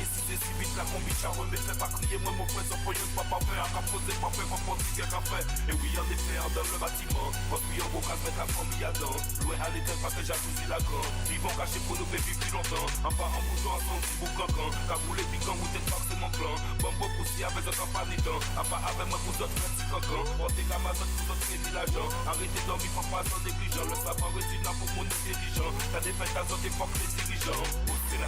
Si c'est si vite la combi, ça remettrait pas crier. Moi, mon frère, pour une pas faire, à poser, pas faire, comprendre ce qu'il y a qu'à faire. Et oui, en effet, dans le bâtiment, construit en beau cas, mettre la famille à dents. Loin à l'éteinte, pas que jacuzzi la grande. Vivant caché pour nous bébés depuis longtemps. En part en bougeant, en son petit bout cancan. Cagoulé, piquant, ou t'es forcément plan. Bombo poussi avec un quand pas ni temps. À part avec moi pour d'autres petits cancans. Portez la mazotte pour d'autres crédits l'argent. Arrêtez de dormir, faut pas s'en négligent. Le savoir est là pour mon intelligent. T'as des fêtes à zone, pas les dirigeants. Haussez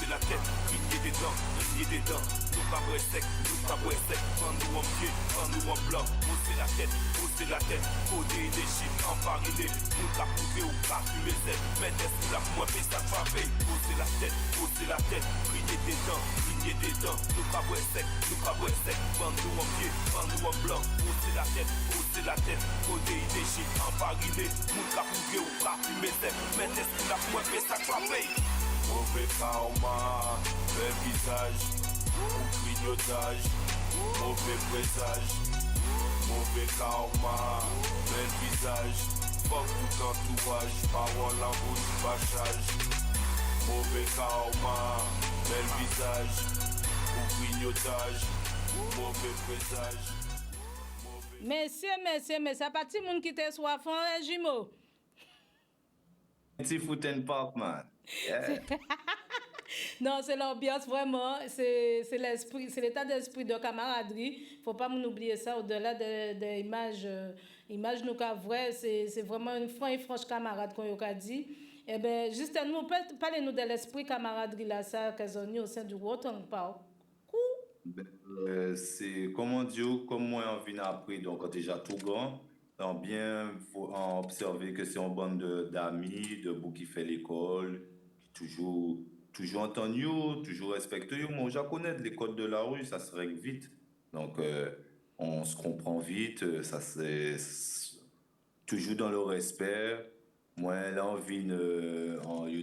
la tête, clignez des dents, nous pas boire sec, prends-nous en pied, prends-nous en bloc, haussez la tête, coder des chiffres enfariné, nous la couper ou pas fumer sec, mettez sous la moi fait ça frapper, haussez la tête, clignez des dents, nous pas boire sec, prends-nous en pied, prends-nous en bloc, haussez la tête, coder des chiffres enfariné, nous la couper ou pas fumer sec, mettez sous la moi fait ça frapper. Mauvais karma, bel visage, ou clignotage, mauvais présage. Mauvais karma, bel visage, fuck tout entourage, parole en bouche, bâchage. Mauvais karma, bel visage, ou clignotage, mauvais présage. Messieurs, à partir du monde qui te soif, Jimo. C'est Foot and Park, man. Yeah. Non, c'est l'ambiance vraiment, c'est l'esprit, c'est l'état d'esprit de camaraderie. Faut pas m'oublier ça au-delà des images. Images nous qu'a vrai, c'est vraiment une franche camarade qu'on a dit. Eh ben justement, parlez-nous de l'esprit camaraderie là, ça qu'ils ont au sein du Wotan Park. C'est comment dire, comme moi on vient après, donc déjà tout grand. Donc bien, faut observer que c'est une bande d'amis, de vous qui fait l'école, toujours entendu, toujours respecté. Moi, je connais les codes de la rue, ça se règle vite. Donc, on se comprend vite, ça c'est toujours dans le respect. Moi, là, on vient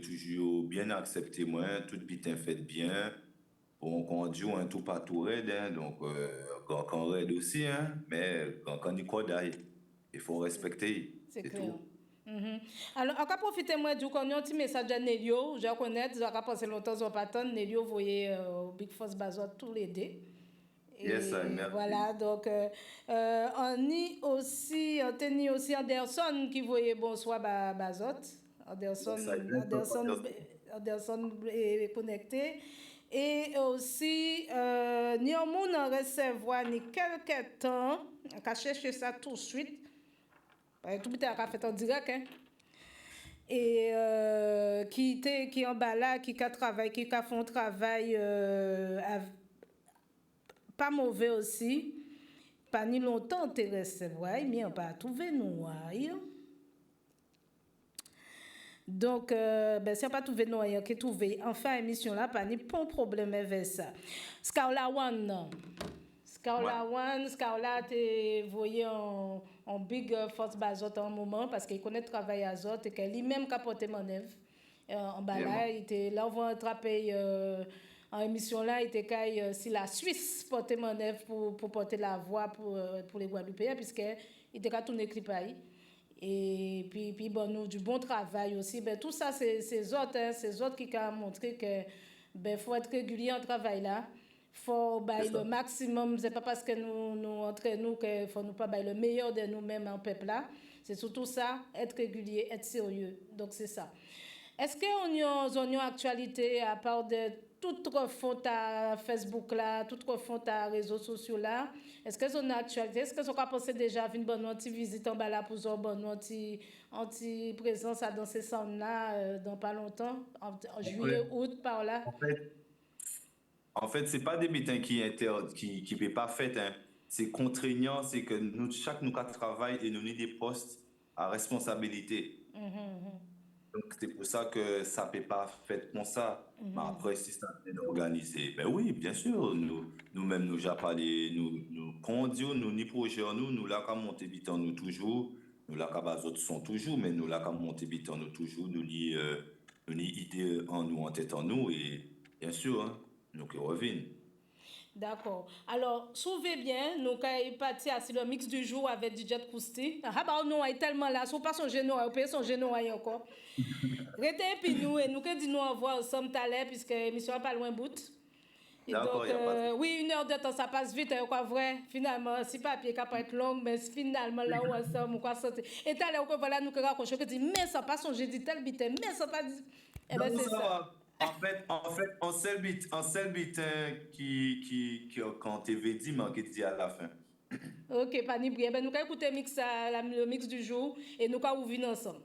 toujours bien accepté, moi, tout bitin fait bien. Bon, quand on dit, on tout pas tout raide, hein, donc, quand on raide aussi, hein, mais quand on dit code, il faut respecter. C'est clair. Tout. Alors, on va profiter moi du qu'on a un petit message de Nelio. Je connais, je vais passer longtemps sur Patton. Nelio, vous voyez Big Force Bazot tous les deux. Yes, merci. Voilà, donc on a aussi Anderson qui voyait bonsoir Bazot. Anderson est connecté. Et aussi, nous en recevoir ni quelques temps, on va chercher ça tout de suite. Tout le monde a fait en direct, hein? Et qui est en bas là, qui a travaillé, qui a fait un travail pas mauvais aussi, pas ni longtemps intéressé, mais on pas trouvé nous. Donc, si on pas trouvé nous, qui a trouvé enfin émission là, pas ni pas de problème avec ça. Scarla One, Scarla, tu voyais en big force Bazot en moment parce qu'il connaît le travail Azot et qu'il lui-même capoté manœuvre. En bas là, il était là, on va attraper en émission là, il était si la Suisse portait manœuvre pour porter la voix pour les Guadeloupéens, puisqu'il était qu'à tourner clip pays. Et puis bon, nous, du bon travail aussi. Ben, tout ça, c'est autres qui ont montré que faut être régulier en travail là. Faut le maximum, c'est pas parce que nous entre nous qu'il faut nous pas le meilleur de nous-mêmes en peuple là. C'est surtout ça, être régulier, être sérieux. Donc c'est ça. Est-ce qu'on a une actualité à part de toute refonte à Facebook là, toute refonte à réseaux sociaux là? Est-ce que c'est une actualité? Est-ce que vous pensez déjà à une bonne visite en bas là pour une bonne anti-présence à dans ces salles là dans pas longtemps, en juillet, août, par là? En fait, c'est pas des bêtins qui peut pas fait, hein. C'est contraignant, c'est que nous travaille et nous avons des postes à responsabilité. Donc c'est pour ça que ça peut pas fait comme ça. Mais après, si ça est organisé, ben oui, bien sûr, nous-mêmes nous déjà parlé, nous conduisons, nous ni projet nous là qu'à monter vite en nous toujours, nous là qu'à autres sont toujours, mais nous là qu'à monter vite en nous toujours, nous ni idée en nous en tête en nous et bien sûr, hein, nous qui reviennent. D'accord. Alors, souvez bien, nous sommes partis à le mix du jour avec DJ Kousti. Ah bah nous est tellement là, si pas son genou, on peut son genou encore. Restez puis nous et nous que dit nous envoie ensemble talent puisque l'émission n'est pas loin bout. Et donc oui, 1 heure de temps ça passe vite quoi vrai. Finalement, si papier capable être long mais finalement là où ensemble quoi sortir. Et talent que voilà nous que raccrocher que dit mais ça pas son j'ai dit tel bité mais ça pas dit. Eh ben c'est ça. En fait, un seul beat qui quand TV dit, mais qui dit à la fin. Ok, pas ni brien. Ben, nous allons écouter le mix du jour et nous allons ouvrir ensemble.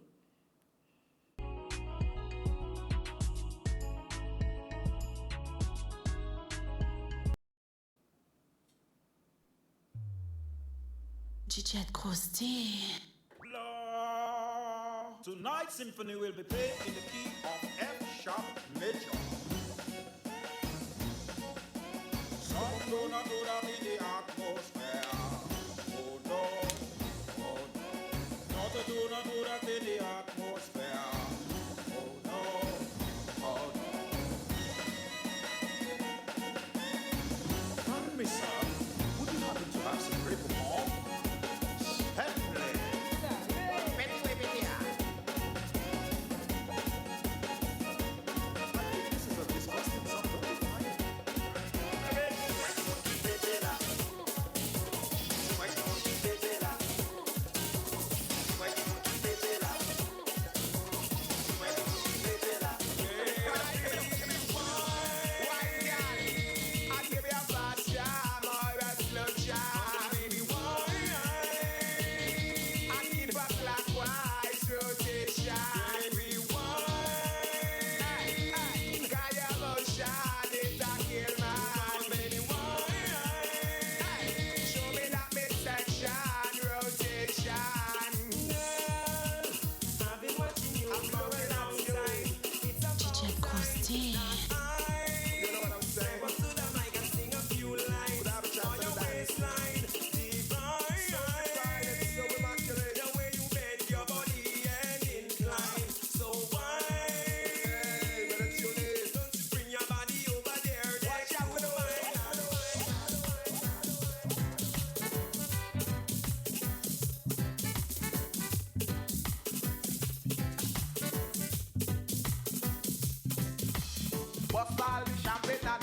DJ Krusty. Tonight's symphony will be played in the key of F sharp major. Some do not do that in the atmosphere. Oh no, oh no. Not to do not do that in the atmosphere. Oh no, oh no. Pardon me, sir. Would you happen to have some ripple ball? Certainly. This is a disgusting song, don't you find it?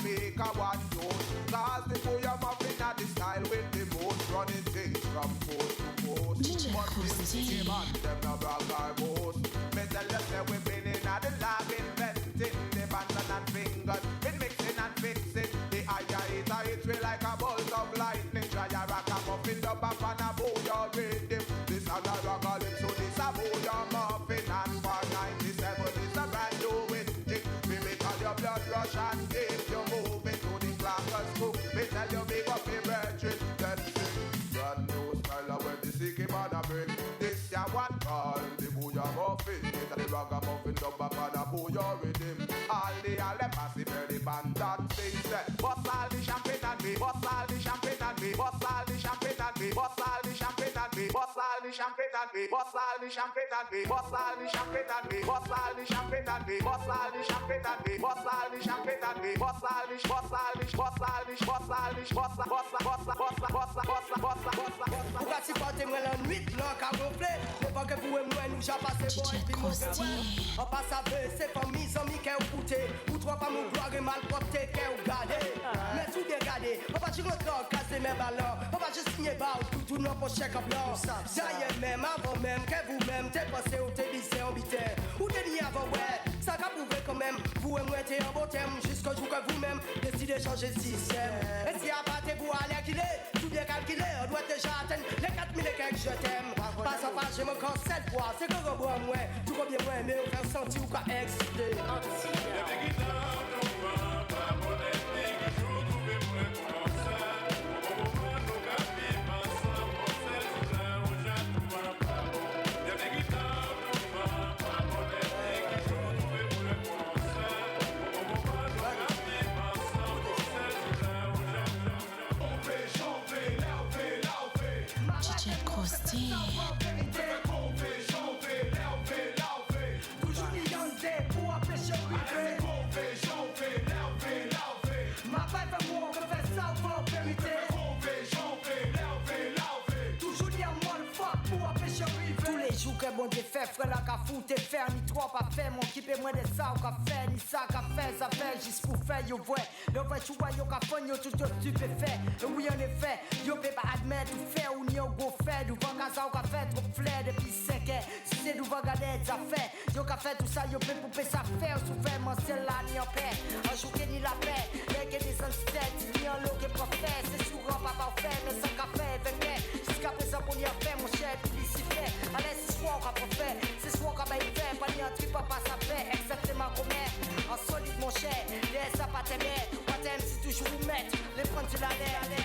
Make a one note, cause the boy I'm up in the style with the most running things from coast to coast. But this is man, them no brag our boast. Me tell you say we been in the lab inventing the bands and fingers, been mixing and fixing. The eye it way like a bolt of lightning. Try a rock a muffin up up and a bow your rhythm. This a la rock a lip, so this a bow your muffin. And for 97 this a brand new thing. We make all your blood rush and if you move into the clockers cook. Me tell you big up your brethren. That's it. Brand new style of when the sicky man a bring. This ya what call the booyah muffin. Get the ragamuffin up up and a bow your rhythm. All the massive the band and sing say. Bust all the champagne and me. Bust all the champagne and me. Bust all the champagne and me. Bust all the champagne and me. Bust all the champagne and me. Bust all the champagne and me. Bust all the champagne and me. Bust all the champagne and me. Bust all the champagne and me. Bust all the champagne and me. Bust all the Ou ka si pote mwen lan nuit lan ka gonfle. Ne pa ke pou e mwen nou ja pase bon et pi mou se wè. An pa sa ve se pa mi zan mi ke ou koute. Ou tro pa mou gloire mal porte ke ou gade. Men tout bien gade. An pa chi rentre kase men balan. An pa chi signe ba ou tout nan po chèque blanc. Zaye même avant même que vous même t'es passé ou t'es lycée en bité. Ou t'es ni avant ouais. Ça qu'a prouvé quand même. Vous et moi t'es en bon thème jusqu'au jour que vous-même décidez de changer de système. Et si à part vous allez qu'il est, tout bien calculé, on doit déjà atteindre les 4000 et quelques je t'aime. Pas à pas, je me cancelle quoi, c'est que je bois moins, tout va bien moins, mais on fait sentir ou quoi exciter. bon Dieu fait, frère la ka foute faire, ni trop pas fait, mon qui paie moins de ça ou ka fait, ni ça ka fait, ça fait juste pour faire, yo vrai. Le vrai tu vois, yo ka fon, yo tout stupéfait. Et oui en effet, yo peut pas admettre ou faire ou ni au gros fait, du vent ça ou ka fait trop flair depuis 5 ans. Si c'est du vent galet, ça fait, yo ka fait tout ça, yo peut pouper ça faire, souffert, mon c'est là ni en paix, en journée ni la paix, les que des ancêtres, ni en l'eau que prophète, c'est souvent pas parfait, mais ça ka fait, venez, jusqu'à présent qu'on y a fait, mon cher, publicité, allez, c'est soir qu'on a fait, c'est soir qu'on a fait, pas ni un trip, pas ça fait, exactement comme en solide, mon cher, les ça pas t'aimer, pas t'aimer si toujours vous mettre, les prendre sur la l'air, allez.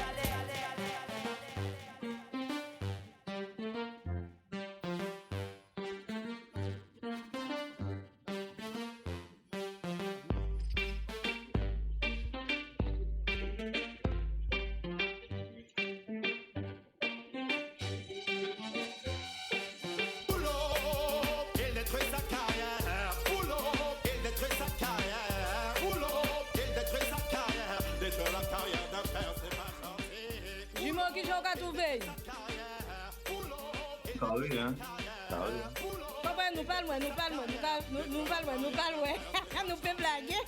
Carré, hein? Carré. Papa, nous pas loin. Nous pouvons blaguer.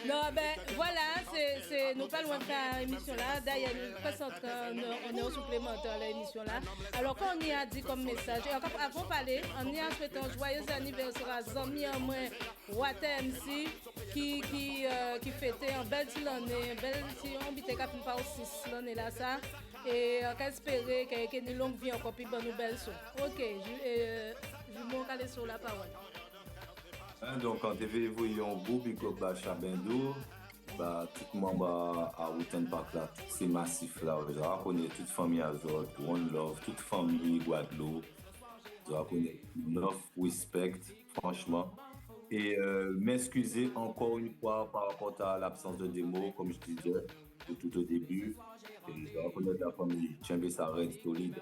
Non, ben voilà, c'est nous pas loin de faire l'émission là. D'ailleurs, on est au supplémentaire à l'émission là. Alors, quand on y a dit comme message, et encore avant de parler, on y a souhaité un joyeux anniversaire à Zami en moins, Water MC, qui fêtait un bel petit l'année, un bel petit, on bitait qu'à par 6 l'année là, ça. Et on espérer qu'il y ait une longue vie encore plus bonne nouvelle. Ok, je m'en aller sur la parole. Donc, quand vous voyez un beau pick-up à Chabendo, bah, tout le monde à Wooten Park là, c'est massif là. Je reconnais toute famille Azot, One Love, toute famille Guadeloupe. Je reconnais Love, Respect, franchement. Et m'excuser encore une fois par rapport à l'absence de démo, comme je disais tout au début. Et je reconnais la famille Tchembe Sarred, solide.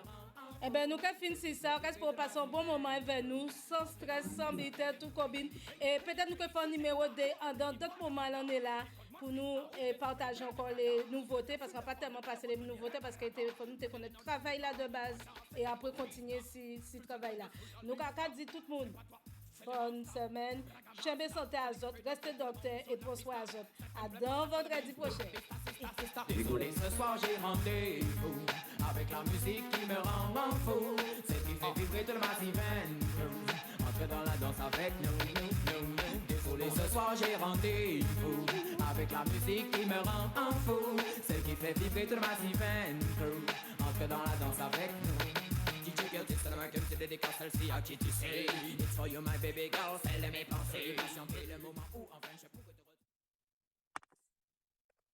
Eh bien, nous avons fini ça, reste pour passer un bon moment avec nous, sans stress, sans militaire, tout combine. Et peut-être nous avons fait un numéro dans d'autres moments, on est là pour nous partager encore les nouveautés, parce qu'on n'a pas tellement passé les nouveautés, parce qu'il faut nous connaître le travail là de base, et après continuer ce travail là. Nous avons dit tout le monde. Bonne semaine. Tchembe santé Azot, restez docteur et bonsoir Azot. À dans vendredi prochain. Désolé, ce soir j'ai rendez-vous avec la musique qui me rend fou, celle qui fait vibrer tout le massif. Entrez dans la danse avec nous. Désolé, ce soir j'ai rendez-vous avec la musique qui me rend fou, celle qui fait vibrer tout le massif. Entrez dans la danse avec nous. C'est la maquette, c'est dédicace celle-ci à qui tu sais. It's for you my baby girl, celle de mes pensées. Patienter le moment où enfin je